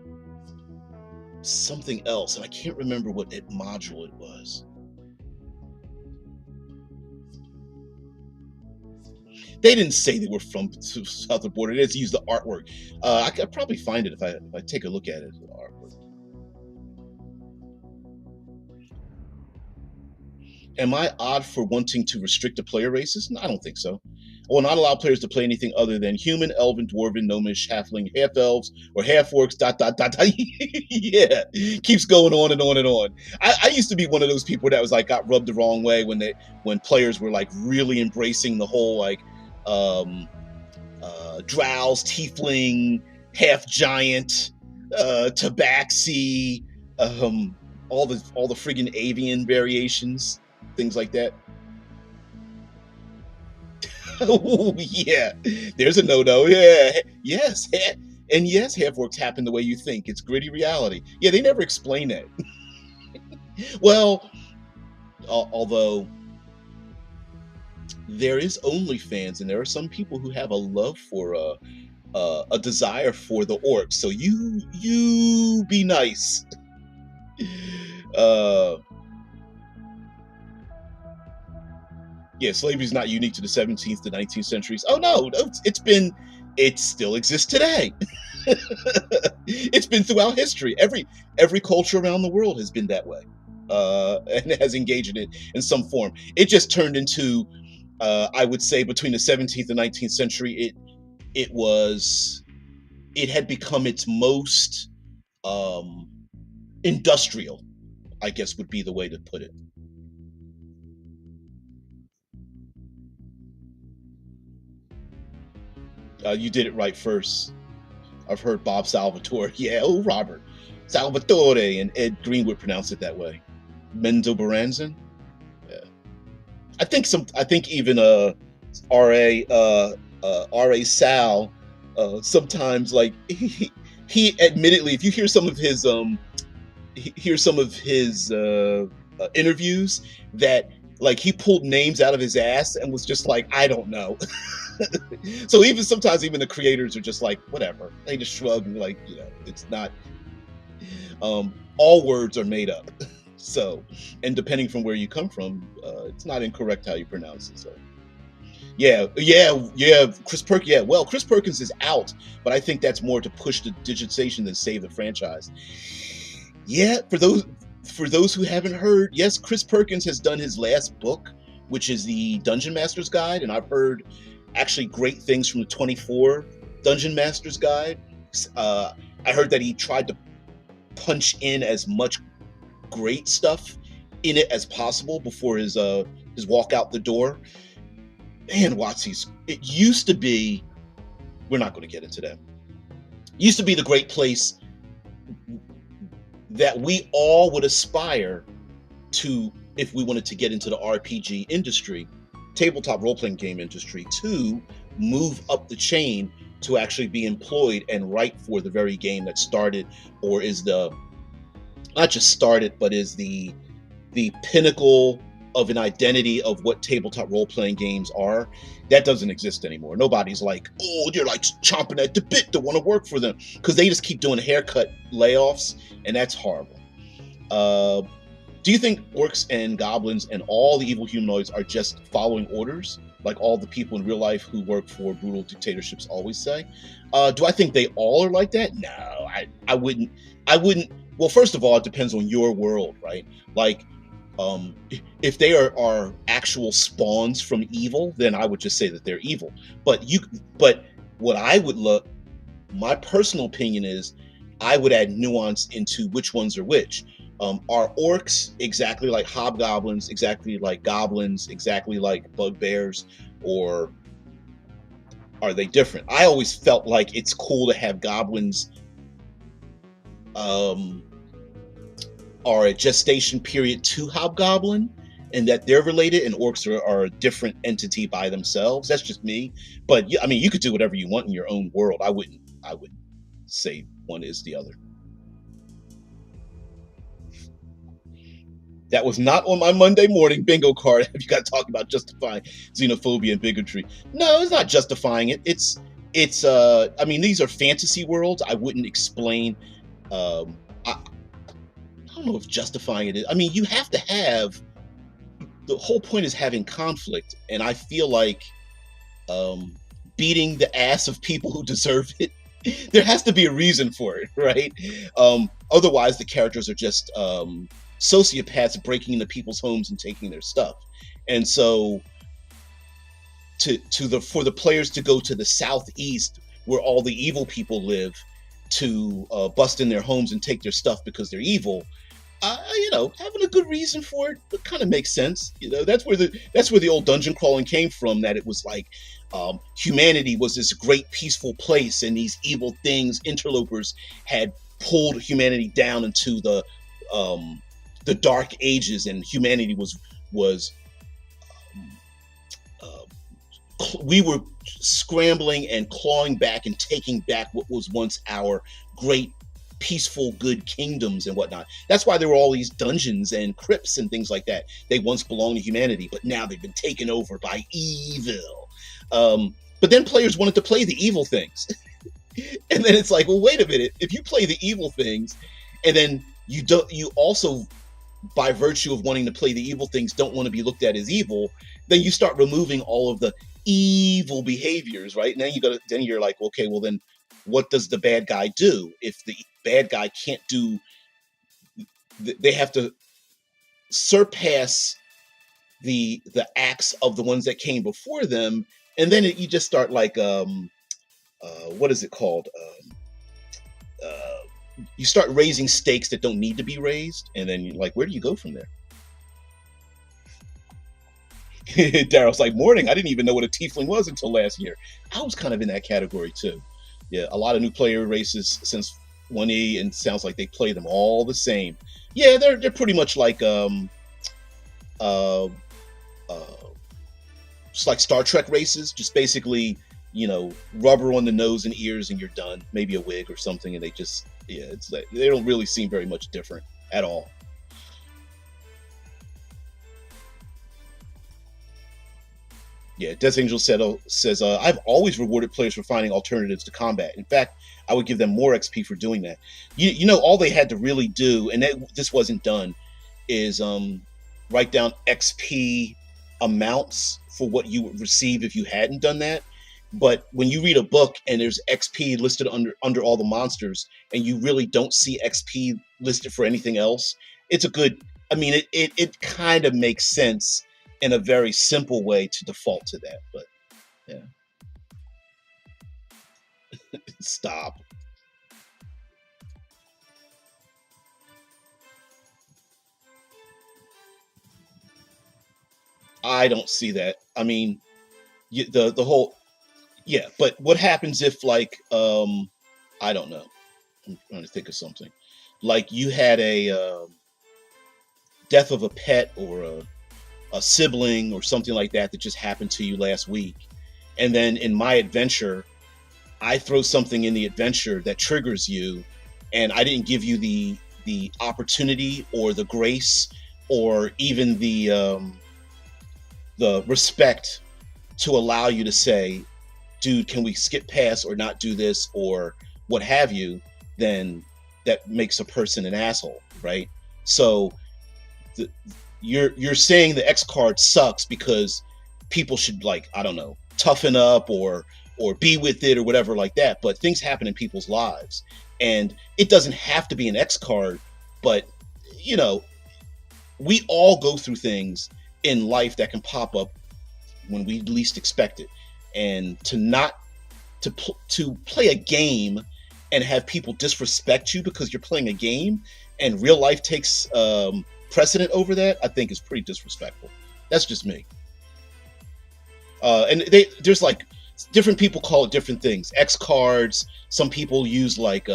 something else, and I can't remember what module it was. They didn't say they were from the southern border. They just used the artwork. I could probably find it if I take a look at it. The artwork. Am I odd for wanting to restrict the player races? No, I don't think so. I will not allow players to play anything other than human, elven, dwarven, gnomish, halfling, half elves, or half orcs. Dot dot dot dot. Yeah, keeps going on and on and on. I used to be one of those people that was like got rubbed the wrong way when players were like really embracing the whole like drows, tiefling, half giant, tabaxi, all the friggin' avian variations, things like that. Oh yeah, there's a no-no. Yeah, yes, and yes, half orcs happen the way you think. It's gritty reality. Yeah, they never explain that. Well, although there is OnlyFans, and there are some people who have a love for a desire for the orcs. So you be nice. Yeah, slavery is not unique to the 17th to 19th centuries. Oh no, it still exists today. It's been throughout history. Every culture around the world has been that way, and has engaged in it in some form. It just turned into, I would say, between the 17th and 19th century, it had become its most industrial, I guess would be the way to put it. You did it right first. I've heard Bob Salvatore. Yeah, Robert Salvatore and Ed Greenwood pronounce it that way. Menzo Baranzan. Yeah. I think even R.A. Sal sometimes, like, he admittedly, if you hear some of his interviews, that like he pulled names out of his ass and was just like, I don't know. So even sometimes even the creators are just like, whatever. They just shrug and like, it's not. All words are made up. So, and depending from where you come from, it's not incorrect how you pronounce it. So, yeah. Chris Perkins is out, but I think that's more to push the digitization than save the franchise. Yeah, for those who haven't heard, yes, Chris Perkins has done his last book, which is the Dungeon Master's Guide, and I've heard actually great things from the 24 Dungeon Master's Guide. I heard that he tried to punch in as much great stuff in it as possible before his walk out the door. Man, Watsy's, it used to be, we're not going to get into that. It used to be the great place that we all would aspire to if we wanted to get into the RPG industry, tabletop role-playing game industry, to move up the chain to actually be employed and write for the very game that started, or is not just started, but is the pinnacle of an identity of what tabletop role-playing games are. That doesn't exist anymore. Nobody's like, oh, they're like chomping at the bit to want to work for them, because they just keep doing haircut layoffs, and that's horrible. Do you think orcs and goblins and all the evil humanoids are just following orders, like all the people in real life who work for brutal dictatorships always say? Do I think they all are like that? No, I wouldn't. Well, first of all, it depends on your world, right? Like, if they are actual spawns from evil, then I would just say that they're evil. But what I would look, my personal opinion is, I would add nuance into which ones are which. Are orcs exactly like hobgoblins, exactly like goblins, exactly like bugbears, or are they different? I always felt like it's cool to have goblins are a gestation period to hobgoblin, and that they're related, and orcs are a different entity by themselves. That's just me. But I mean, you could do whatever you want in your own world. I wouldn't say one is the other. That was not on my Monday morning bingo card. Have you got to talk about justifying xenophobia and bigotry? No, it's not justifying it. It's I mean, these are fantasy worlds. I wouldn't explain. I don't know if justifying it is. I mean, you have to have, the whole point is having conflict, and I feel like beating the ass of people who deserve it, there has to be a reason for it, right? Otherwise, the characters are just sociopaths breaking into people's homes and taking their stuff. And so for the players to go to the southeast where all the evil people live to bust in their homes and take their stuff because they're evil, having a good reason for it, kind of makes sense. That's where the old dungeon crawling came from, that it was like humanity was this great peaceful place, and these evil things, interlopers, had pulled humanity down into the dark ages, and humanity was we were scrambling and clawing back and taking back what was once our great peaceful good kingdoms and whatnot. That's why there were all these dungeons and crypts and things like that. They once belonged to humanity, but now they've been taken over by evil. But then players wanted to play the evil things. And then it's like, well, wait a minute, if you play the evil things, and then you also, by virtue of wanting to play the evil things, don't want to be looked at as evil, then you start removing all of the evil behaviors, right? Now then you're like, okay, well then what does the bad guy do? If the bad guy can't do, they have to surpass the acts of the ones that came before them, and then you just start like what is it called? You start raising stakes that don't need to be raised, and then you're like, where do you go from there? Daryl's like, morning, I didn't even know what a tiefling was until last year. I was kind of in that category too. Yeah, a lot of new player races since 1E, and sounds like they play them all the same. Yeah, they're pretty much like just like Star Trek races, just basically, rubber on the nose and ears and you're done. Maybe a wig or something, and they just, it's like, they don't really seem very much different at all. Yeah, Death Angel says, I've always rewarded players for finding alternatives to combat. In fact, I would give them more XP for doing that. You know, all they had to really do, and this wasn't done, is write down XP amounts for what you would receive if you hadn't done that. But when you read a book and there's XP listed under all the monsters, and you really don't see XP listed for anything else, it's a good. I mean, it kind of makes sense in a very simple way to default to that. But yeah, stop. I don't see that. I mean, the whole yeah. But what happens if like I don't know. I'm trying to think of something. Like you had a death of a pet or a sibling or something like that that just happened to you last week, and then in my adventure I throw something in the adventure that triggers you, and I didn't give you the opportunity or the grace or even the respect to allow you to say, dude, can we skip past or not do this or what have you, then that makes a person an asshole, right? So the, you're saying the X card sucks because people should, like, I don't know, toughen up or be with it or whatever like that. But things happen in people's lives, and it doesn't have to be an X card. But you know, we all go through things in life that can pop up when we least expect it, and to not to play a game and have people disrespect you because you're playing a game and real life takes precedent over that, I think is pretty disrespectful. That's just me. And there's like different people call it different things. X cards. Some people use like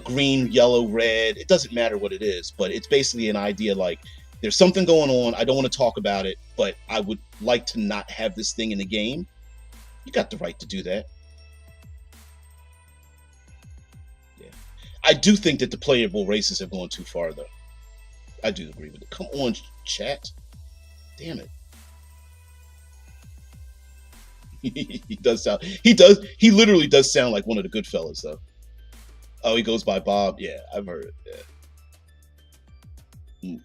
green, yellow, red. It doesn't matter what it is, but it's basically an idea like there's something going on. I don't want to talk about it, but I would like to not have this thing in the game. You got the right to do that. Yeah. I do think that the playable races have gone too far, though. I do agree with it. Come on, chat. Damn it. He does sound. He literally does sound like one of the good fellas, though. Oh, he goes by Bob. Yeah, I've heard it. Yeah.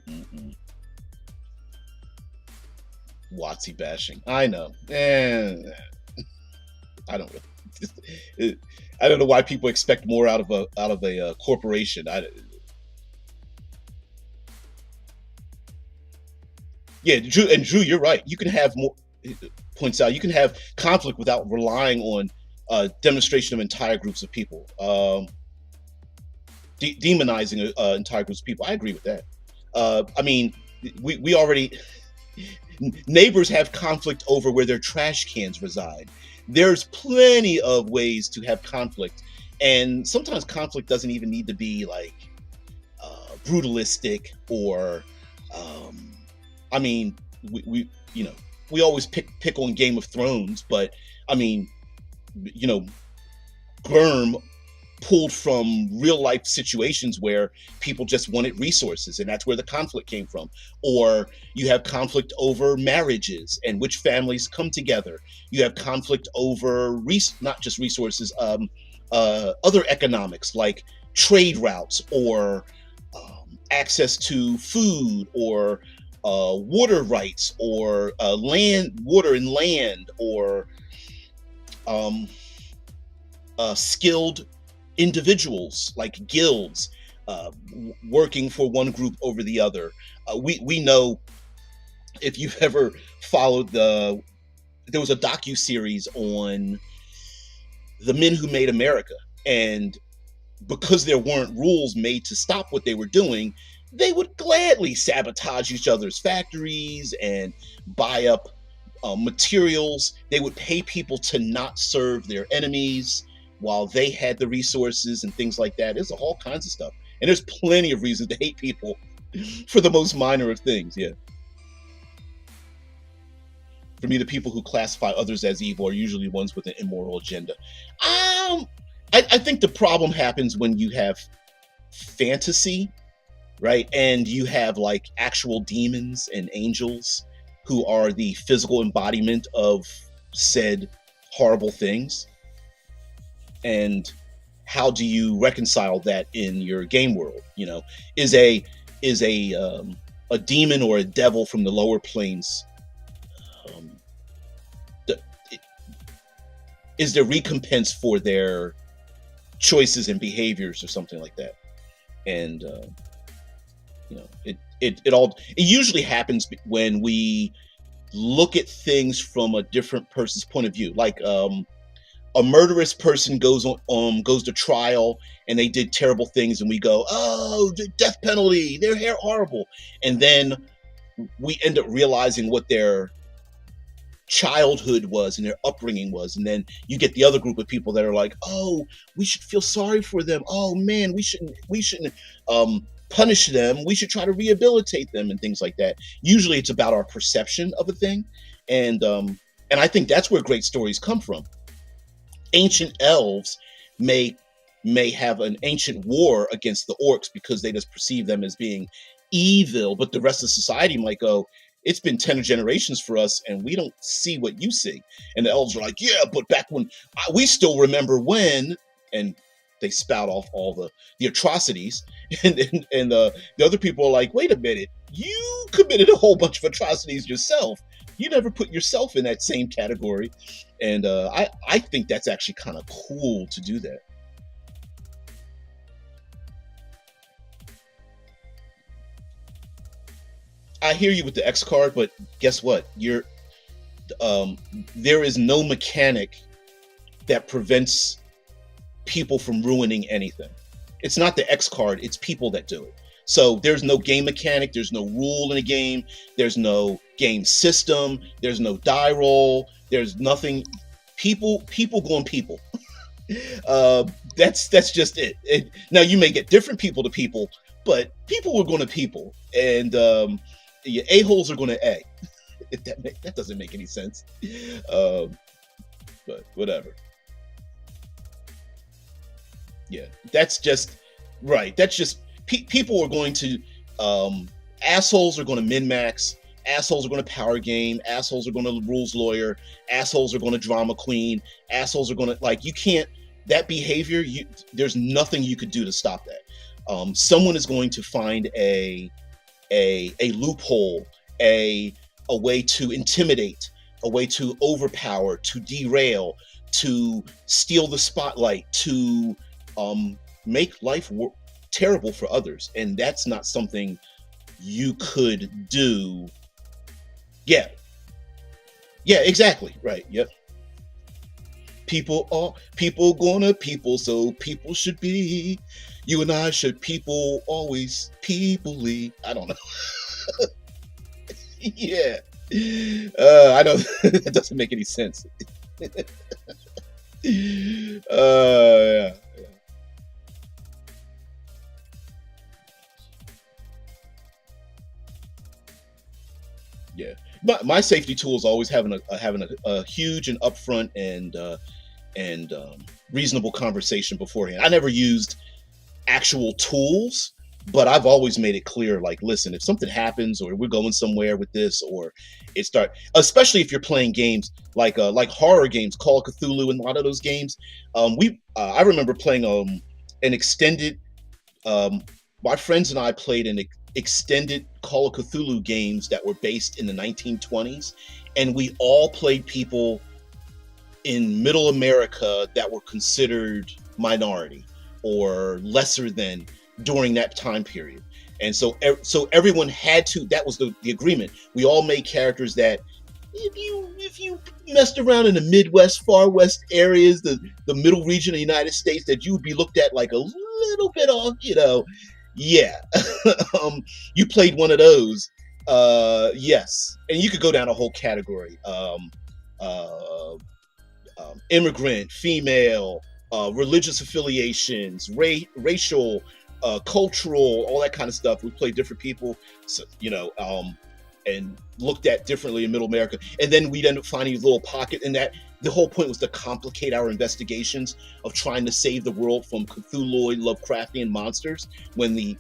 Watsy bashing. I know. I don't really. I don't know why people expect more out of a corporation. Yeah, Drew, you're right. You can have more. Points out you can have conflict without relying on demonstration of entire groups of people, demonizing entire groups of people. I agree with that. I mean, we already neighbors have conflict over where their trash cans reside. There's plenty of ways to have conflict, and sometimes conflict doesn't even need to be like brutalistic or. I mean, we you know. We always pick on Game of Thrones, but I mean, you know, Germ pulled from real life situations where people just wanted resources, and that's where the conflict came from. Or you have conflict over marriages and which families come together. You have conflict over not just resources, other economics like trade routes or access to food or water rights or water and land or skilled individuals like guilds working for one group over the other. We know, if you've ever followed there was a docu-series on the men who made America, and because there weren't rules made to stop what they were doing, they would gladly sabotage each other's factories and buy up materials. They would pay people to not serve their enemies while they had the resources and things like that. There's all kinds of stuff. And there's plenty of reasons to hate people for the most minor of things, yeah. For me, the people who classify others as evil are usually ones with an immoral agenda. I think the problem happens when you have fantasy, right? And you have like actual demons and angels who are the physical embodiment of said horrible things, and how do you reconcile that in your game world? You know, is a demon or a devil from the lower planes, um, the, is there recompense for their choices and behaviors or something like that? And you know, it usually happens when we look at things from a different person's point of view. Like a murderous person goes to trial and they did terrible things, and we go, oh, the death penalty, they're horrible, and then we end up realizing what their childhood was and their upbringing was, and then you get the other group of people that are like, oh, we should feel sorry for them, oh man, we shouldn't punish them, we should try to rehabilitate them, and things like that. Usually it's about our perception of a thing, and I think that's where great stories come from. Ancient elves may have an ancient war against the orcs because they just perceive them as being evil, but the rest of society might go, it's been 10 generations for us and we don't see what you see. And the elves are like, yeah, but back when we still remember when, and they spout off all the atrocities, and the other people are like, wait a minute, you committed a whole bunch of atrocities yourself, you never put yourself in that same category. And I think that's actually kind of cool to do that. I hear you with the X card, but guess what? There is no mechanic that prevents people from ruining anything. It's not the X card, it's people that do it. So there's no game mechanic, there's no rule in a game, there's no game system, there's no die roll, there's nothing. People going people. That's just it. Now you may get different people to people, but people are going to people, and your a-holes are going to a. That doesn't make any sense, but whatever. Yeah, that's just right. That's just people are going to assholes are going to min-max. Assholes are going to power game. Assholes are going to rules lawyer. Assholes are going to drama queen. Assholes are going to, like, you can't, that behavior, there's nothing you could do to stop that. Someone is going to find a loophole, a way to intimidate, a way to overpower, to derail, to steal the spotlight, to make life terrible for others. And that's not something you could do. Yeah, exactly. Right. Yep. People gonna people, so people should be. You and I should people always peoply. I don't know. Yeah. I know that doesn't make any sense. Yeah. Yeah. My safety tool is always having a huge and upfront and reasonable conversation beforehand. I never used actual tools, but I've always made it clear, like, listen, if something happens or we're going somewhere with this, or especially if you're playing games like horror games, Call of Cthulhu, and a lot of those games, I remember playing an extended. My friends and I played an extended Call of Cthulhu games that were based in the 1920s, and we all played people in Middle America that were considered minority or lesser than during that time period. And so everyone had to, that was the agreement. We all made characters that if you messed around in the Midwest, far west areas, the middle region of the United States, that you would be looked at like a little bit off, yeah. You played one of those, yes. And you could go down a whole category. Immigrant, female, religious affiliations, racial, cultural, all that kind of stuff. We played different people, so, and looked at differently in Middle America. And then we'd end up finding a little pocket, and that the whole point was to complicate our investigations of trying to save the world from Cthulhuoid, Lovecraftian monsters when the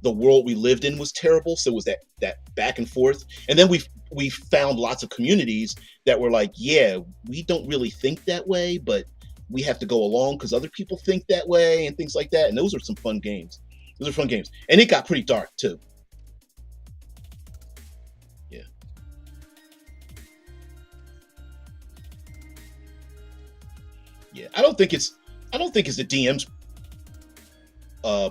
world we lived in was terrible. So it was that back and forth. And then we found lots of communities that were like, yeah, we don't really think that way, but we have to go along because other people think that way and things like that. And those are some fun games. Those are fun games, and it got pretty dark too. Yeah, yeah. I don't think it's the DM's uh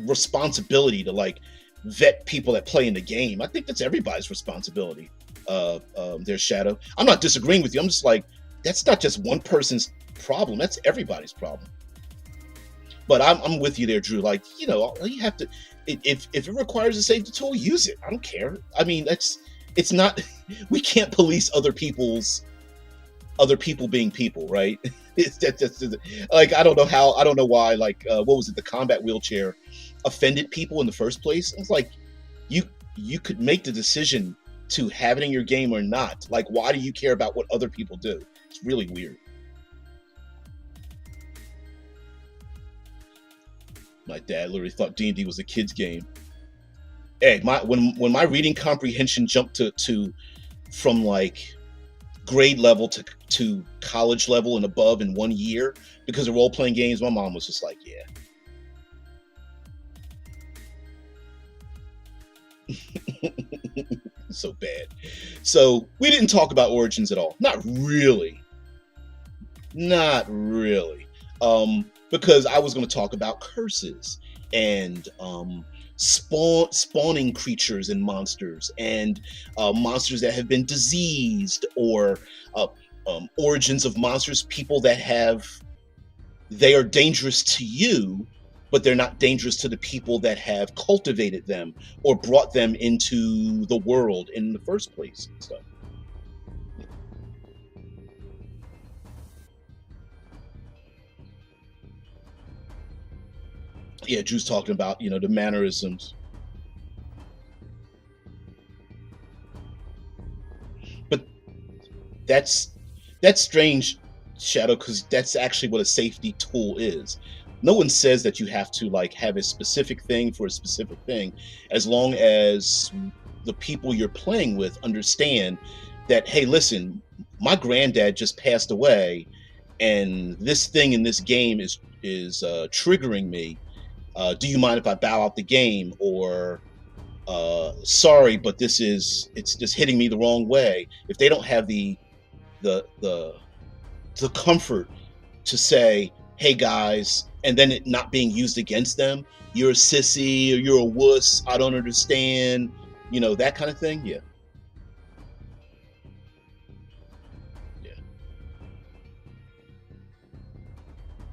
responsibility to like vet people that play in the game. I think that's everybody's responsibility. Their shadow. I'm not disagreeing with you. I'm just like, that's not just one person's problem. That's everybody's problem. But I'm with you there, Drew. Like, you have to. If it requires a safety tool, use it. I don't care. I mean, it's not. We can't police other people being people, right? That's like, I don't know how. I don't know why. Like, what was it? The combat wheelchair offended people in the first place. It's like, you you could make the decision to have it in your game or not. Like, why do you care about what other people do? It's really weird. My dad literally thought D&D was a kid's game. Hey, when my reading comprehension jumped to from like grade level to college level and above in 1 year because of role playing games, my mom was just like, yeah. So bad. So we didn't talk about origins at all. Not really. Not really. Because I was going to talk about curses and spawning creatures and monsters and monsters that have been diseased, or origins of monsters, people that they are dangerous to you, but they're not dangerous to the people that have cultivated them or brought them into the world in the first place and stuff. Yeah, Drew's talking about, the mannerisms. But that's that's strange, Shadow, because that's actually what a safety tool is. No one says that you have to like have a specific thing for a specific thing, as long as the people you're playing with understand that, hey, listen, my granddad just passed away, and this thing in this game is triggering me. Do you mind if I bow out the game? Or sorry, but it's just hitting me the wrong way. If they don't have the the the comfort to say, hey guys, and then it not being used against them, you're a sissy or you're a wuss, I don't understand, that kind of thing. Yeah, yeah,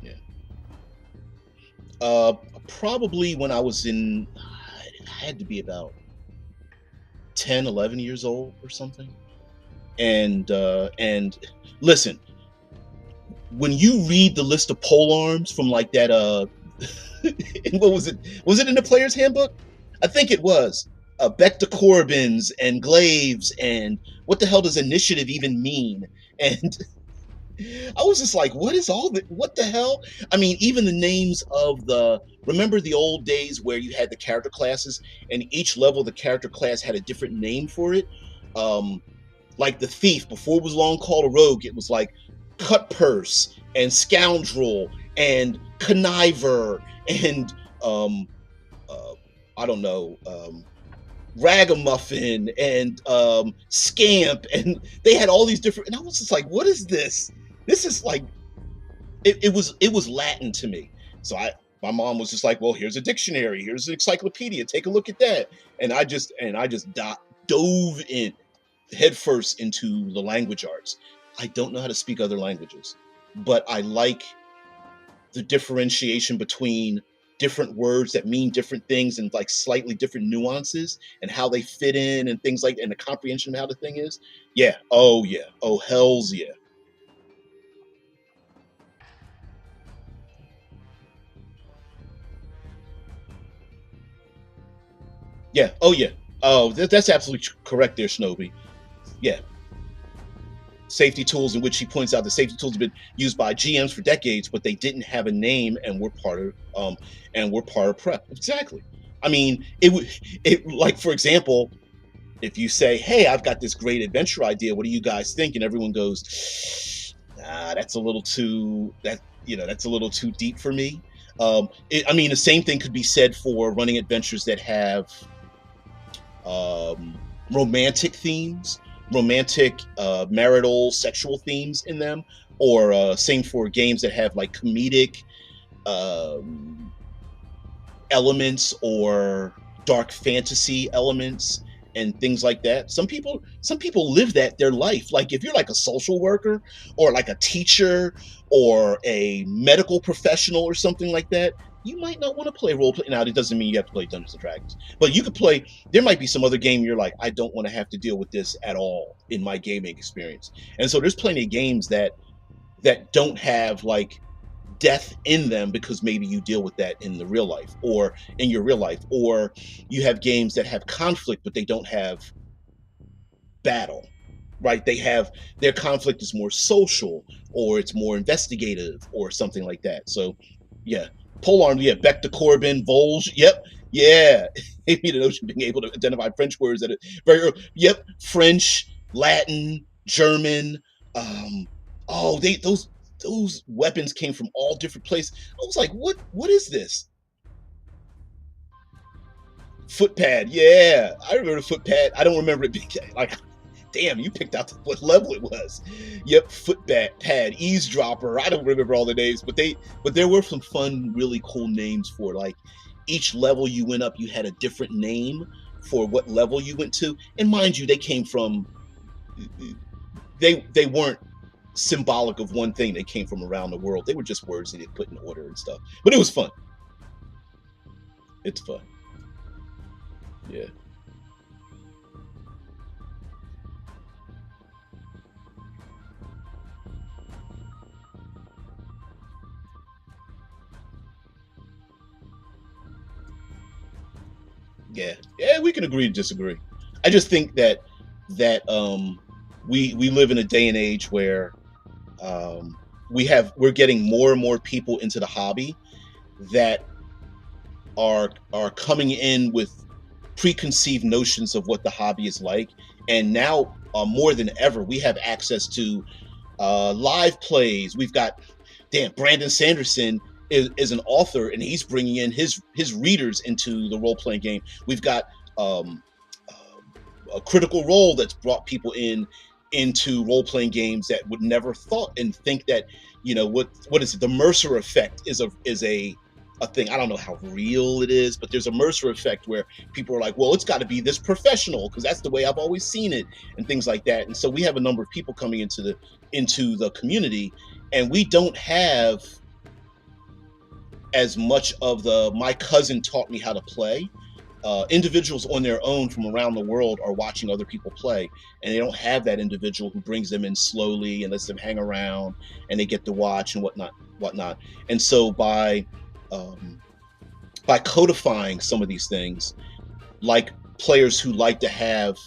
yeah. uh Probably when I was I had to be about 10, 11 years old or something. And listen, when you read the list of pole arms from like that, and what was it in the player's handbook? I think it was. Becta Corbins and Glaives, and what the hell does initiative even mean? And I was just like, what is all that? What the hell? I mean, even the names of remember the old days where you had the character classes, and each level of the character class had a different name for it? Um, like the thief, before it was long called a rogue, it was like cut purse and scoundrel and conniver and um, uh, I don't know, ragamuffin and scamp, and they had all these different. And I was just like, what is this? This is like, it was Latin to me. So my mom was just like, well, here's a dictionary, here's an encyclopedia, take a look at that. And I just dove in headfirst into the language arts. I don't know how to speak other languages, but I like the differentiation between different words that mean different things and like slightly different nuances and how they fit in and things like, and the comprehension of how the thing is. Yeah. Oh yeah. Oh hells yeah. Yeah. Oh yeah. Oh, that's absolutely correct there, Shinobi. Yeah. Safety tools, in which he points out the safety tools have been used by GMs for decades, but they didn't have a name and were part of prep. Exactly. I mean, it like, for example, if you say, hey, I've got this great adventure idea, what do you guys think? And everyone goes, nah, that's a little too that's a little too deep for me. I mean, the same thing could be said for running adventures that have romantic themes, romantic, marital, sexual themes in them, or same for games that have like comedic um, elements or dark fantasy elements and things like that. Some people live that their life. Like if you're like a social worker or like a teacher or a medical professional or something like that, you might not want to play role play. Now it doesn't mean you have to play Dungeons and Dragons, but you could play. There might be some other game you're like, I don't want to have to deal with this at all in my gaming experience. And so there's plenty of games that don't have like death in them because maybe you deal with that in the real life or in your real life, or you have games that have conflict but they don't have battle, right? They have their conflict is more social or it's more investigative or something like that. So yeah, polearm, yeah, Beck to Corbin, Volge, yep, yeah. Maybe the notion of being able to identify French words at a very early, yep, French, Latin, German. um oh, those weapons came from all different places. I was like, what is this? Footpad, yeah, I remember the footpad. I don't remember it being like, damn, you picked out what level it was. Yep, pad, eavesdropper. I don't remember all the names, but there were some fun, really cool names for like each level you went up. You had a different name for what level you went to, and mind you, they came from they weren't symbolic of one thing. They came from around the world. They were just words that they put in order and stuff. But it was fun. It's fun. Yeah. Yeah, yeah, we can agree to disagree. I just think that we live in a day and age where we're getting more and more people into the hobby that are coming in with preconceived notions of what the hobby is like, and now more than ever we have access to live plays. We've got, damn, Brandon Sanderson is an author, and he's bringing in his readers into the role playing game. We've got um, a Critical Role that's brought people into role playing games that would never thought and think that, what is it? The Mercer effect is a thing. I don't know how real it is, but there's a Mercer effect where people are like, well, it's got to be this professional because that's the way I've always seen it, and things like that. And so we have a number of people coming into the community, and we don't have as much of the my cousin taught me how to play. Individuals on their own from around the world are watching other people play, and they don't have that individual who brings them in slowly and lets them hang around, and they get to watch and whatnot. And so um, by codifying some of these things, like players who like to have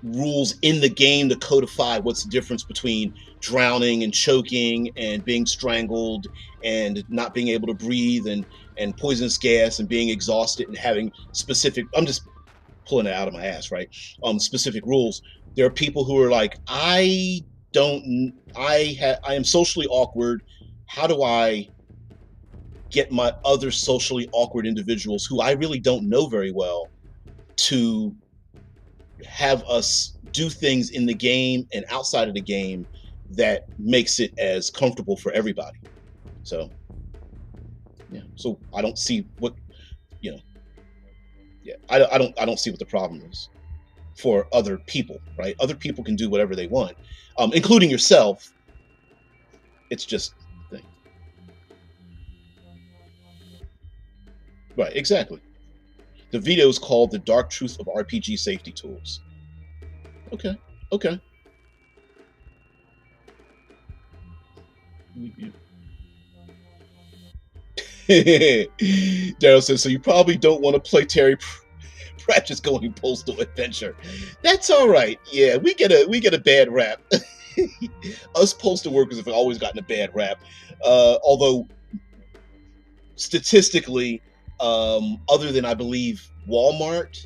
rules in the game to codify what's the difference between drowning and choking and being strangled and not being able to breathe and poisonous gas and being exhausted and having specific, I'm just pulling it out of my ass, right? Specific rules. There are people who are like, I am socially awkward. How do I get my other socially awkward individuals who I really don't know very well to have us do things in the game and outside of the game that makes it as comfortable for everybody? So yeah, so I don't see what, you know yeah, I don't see what the problem is for other people, right? Other people can do whatever they want, including yourself. It's just the thing. Right, exactly. The video is called "The Dark Truth of RPG Safety Tools." Okay, okay. Daryl says, so you probably don't want to play Terry Pratchett's Going Postal Adventure. That's all right. Yeah, we get a bad rap. Us postal workers have always gotten a bad rap. Although statistically, other than I believe Walmart,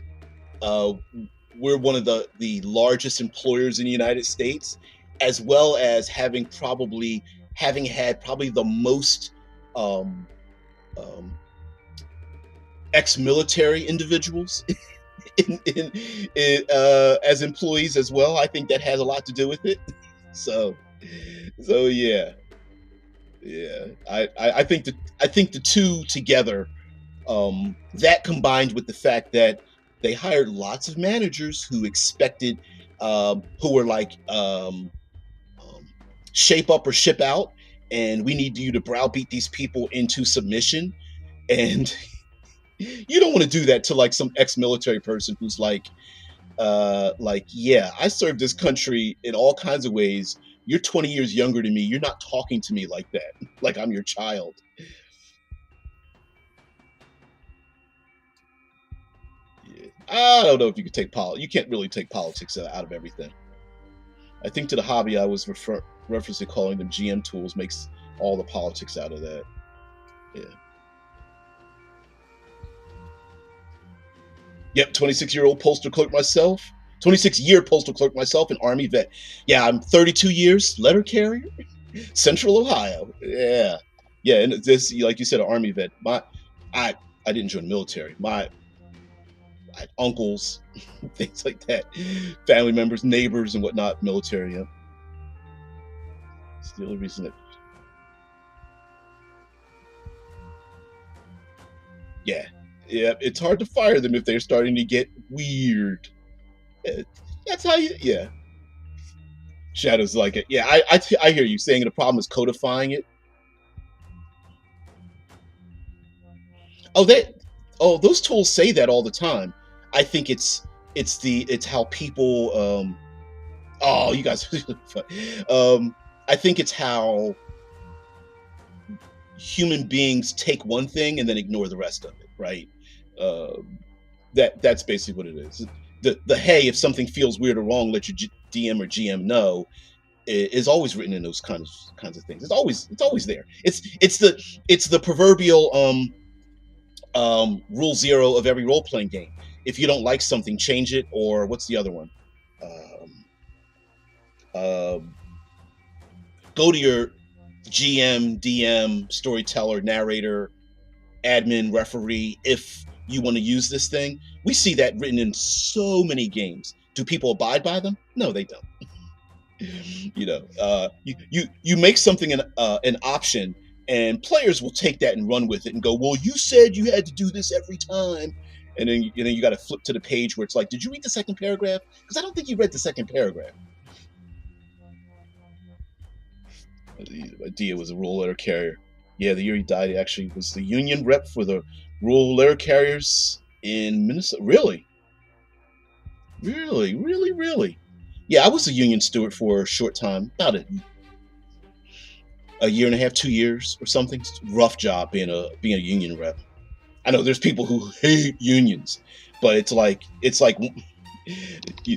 uh, we're one of the largest employers in the United States, as well as having had probably the most um, um, ex-military individuals as employees as well. I think that has a lot to do with it. So, so yeah, yeah. I think the two together, that combined with the fact that they hired lots of managers who expected, who were like, um, shape up or ship out, and we need you to browbeat these people into submission. And you don't want to do that to like some ex-military person who's like, yeah, I served this country in all kinds of ways. You're 20 years younger than me. You're not talking to me like that, like I'm your child. Yeah. I don't know if you could take politics. You can't really take politics out of everything. I think to the hobby I was referencing calling them GM tools makes all the politics out of that. Yeah. Yep, 26-year-old postal clerk myself. 26-year postal clerk myself, an Army vet. Yeah, I'm 32 years letter carrier, Central Ohio. Yeah, yeah, and this, like you said, an Army vet. I, I didn't join the military. I had uncles, things like that, family members, neighbors, and whatnot, military. Yeah, it's the only reason that. Yeah, yeah, it's hard to fire them if they're starting to get weird. Eh, That's how you. Yeah, Shadows like it. Yeah, I hear you saying the problem is codifying it. Oh, those tools say that all the time. I think it's how people. Oh, you guys. I think it's how human beings take one thing and then ignore the rest of it. Right. Um, that's basically what it is. The hey, if something feels weird or wrong, let your DM or GM know, is always written in those kinds of things. It's always there. It's the proverbial rule zero of every role playing game. If you don't like something, change it. Or what's the other one? Um, uh, Go to your GM, DM, storyteller, narrator, admin, referee if you want to use this thing. We see that written in so many games. Do people abide by them? No, they don't. You make something an option, and players will take that and run with it and go, well, you said you had to do this every time. And then you got to flip to the page where it's like, did you read the second paragraph? Because I don't think you read the second paragraph. Dia was a rural letter carrier. Yeah, the year he died, he actually was the union rep for the rural letter carriers in Minnesota. Really? Really? Really? Really? Yeah, I was a union steward for a short time, about a year and a half, 2 years or something. Rough job being a union rep. I know there's people who hate unions, but it's like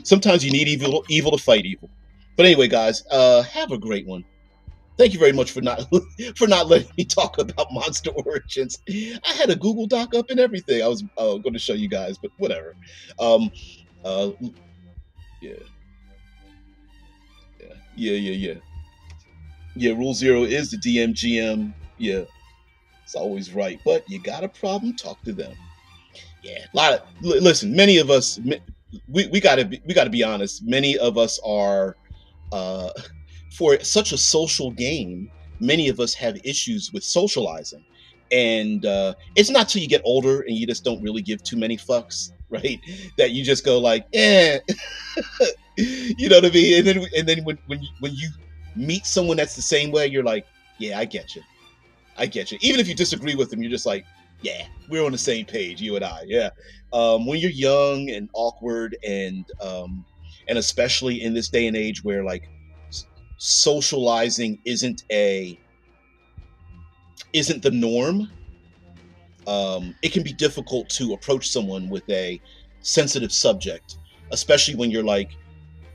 sometimes you need evil to fight evil. But anyway, guys, have a great one. Thank you very much for not for not letting me talk about Monster Origins. I had a Google Doc up and everything. I was going to show you guys, but whatever. Um, uh, yeah, yeah, yeah, yeah, yeah. Yeah, Rule Zero is the DMGM. Yeah, it's always right. But you got a problem, talk to them. Yeah, a lot of listen. Many of us, we gotta be honest. Many of us are, uh, for such a social game. Many of us have issues with socializing, and it's not till you get older and you just don't really give too many fucks, right? That you just go like, eh, you know what I mean? And then when you meet someone that's the same way, you're like, yeah, I get you. I get you. Even if you disagree with them, you're just like, yeah, we're on the same page, you and I. Yeah. When you're young and awkward, and especially in this day and age where like socializing isn't the norm, it can be difficult to approach someone with a sensitive subject, especially when you're like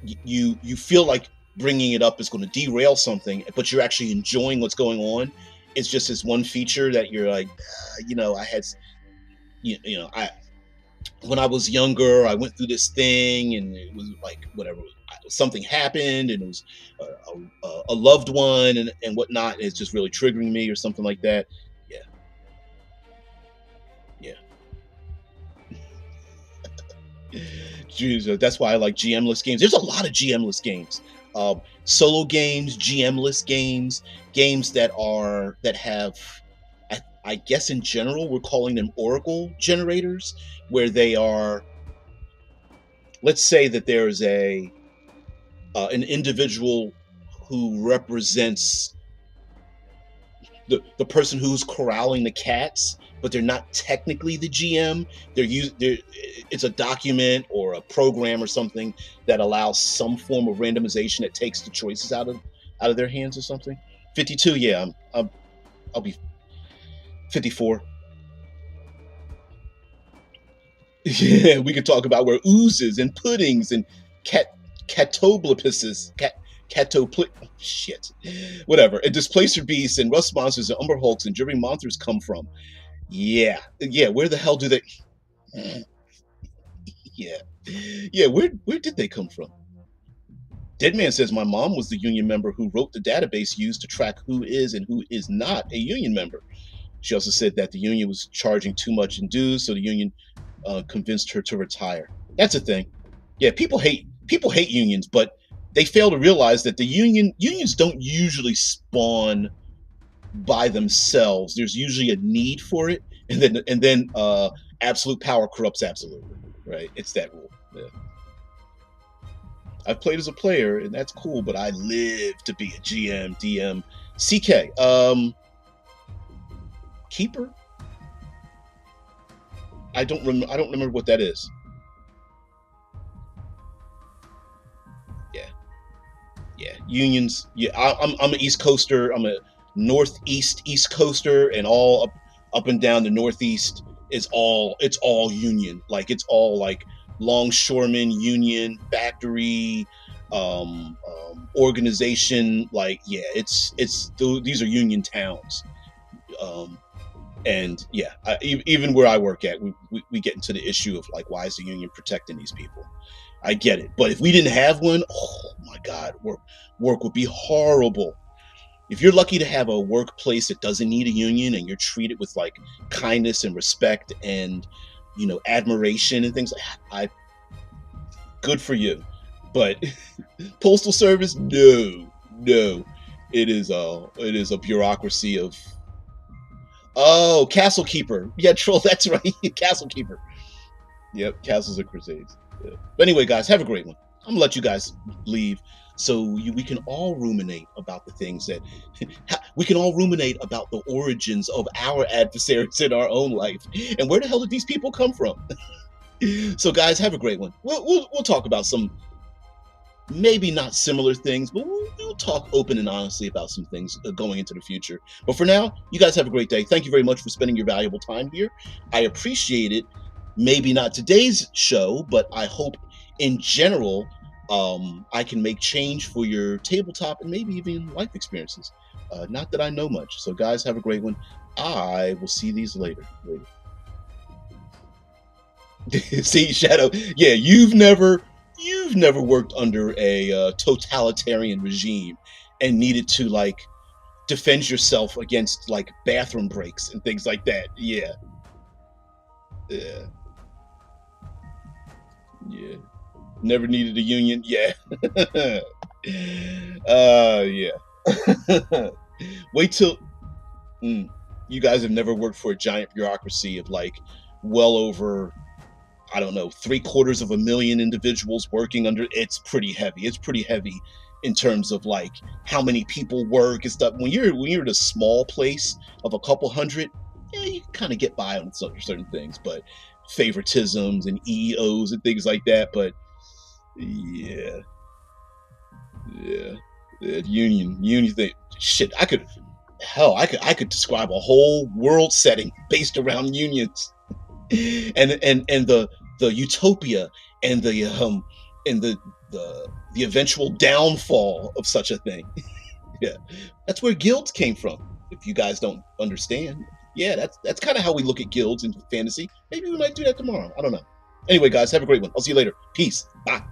you feel like bringing it up is going to derail something, but you're actually enjoying what's going on. It's just this one feature that you're like, I had, you know, when I was younger, I went through this thing, and it was like whatever, something happened, and it was a loved one and whatnot. And it's just really triggering me, or something like that. Yeah, yeah. Jeez, that's why I like GM-less games. There's a lot of GM-less games, solo games, GM-less games, games that have, I guess in general we're calling them Oracle generators, where they are. Let's say that there's an individual who represents the person who's corralling the cats, but they're not technically the GM. It's a document or a program or something that allows some form of randomization that takes the choices out of their hands or something. 52, yeah, I'll be 54. Yeah, we could talk about where oozes and puddings and catoblepises, shit, whatever, and displacer beasts and rust monsters and umber hulks and driven monsters come from. Yeah, yeah. Where the hell do they? Yeah, yeah. Where did they come from? Deadman says my mom was the union member who wrote the database used to track who is and who is not a union member. She also said that the union was charging too much in dues, so the union convinced her to retire. That's a thing. Yeah, people hate unions, but they fail to realize that the unions don't usually spawn by themselves. There's usually a need for it, and then absolute power corrupts absolutely. Right? It's that rule. Yeah. I've played as a player, and that's cool, but I live to be a GM, DM, CK. Keeper. I don't remember what that is. Yeah, yeah. Unions. Yeah, I'm an East Coaster. I'm a Northeast East Coaster, and all up and down the Northeast is it's all union. Like it's all like longshoremen, union, factory, organization. Like yeah, these are union towns. And yeah, even where I work at, we get into the issue of like, why is the union protecting these people? I get it, but if we didn't have one, oh my God, work would be horrible. If you're lucky to have a workplace that doesn't need a union and you're treated with like kindness and respect and admiration and things like I good for you. But postal service, no, it is a bureaucracy of. Oh, Castle Keeper. Yeah, troll. That's right. Castle Keeper. Yep, Castles and Crusades. Yeah. But anyway, guys, have a great one. I'm gonna let you guys leave so we can all ruminate about the things that we can all ruminate about the origins of our adversaries in our own life and where the hell did these people come from. So, guys, have a great one. We'll talk about some maybe not similar things, but we'll talk open and honestly about some things going into the future. But for now, you guys have a great day. Thank you very much for spending your valuable time here. I appreciate it. Maybe not today's show, but I hope in general I can make change for your tabletop and maybe even life experiences. Not that I know much. So guys, have a great one. I will see these later. See, Shadow. Yeah, you've never worked under a totalitarian regime and needed to like defend yourself against like bathroom breaks and things like that. Yeah. Never needed a union. Yeah. Yeah. Wait till you guys have never worked for a giant bureaucracy of like well over, I don't know, 750,000 individuals working under. It's pretty heavy. It's pretty heavy in terms of like how many people work and stuff. When you're in a small place of a couple hundred, yeah, you can kind of get by on certain things, but favoritisms and EOs and things like that. But yeah, union thing. Shit, I could describe a whole world setting based around unions. and the utopia and the eventual downfall of such a thing. Yeah, that's where guilds came from. If you guys don't understand, yeah, that's kind of how we look at guilds in fantasy. Maybe we might do that tomorrow. I don't know. Anyway, guys, have a great one. I'll see you later. Peace. Bye.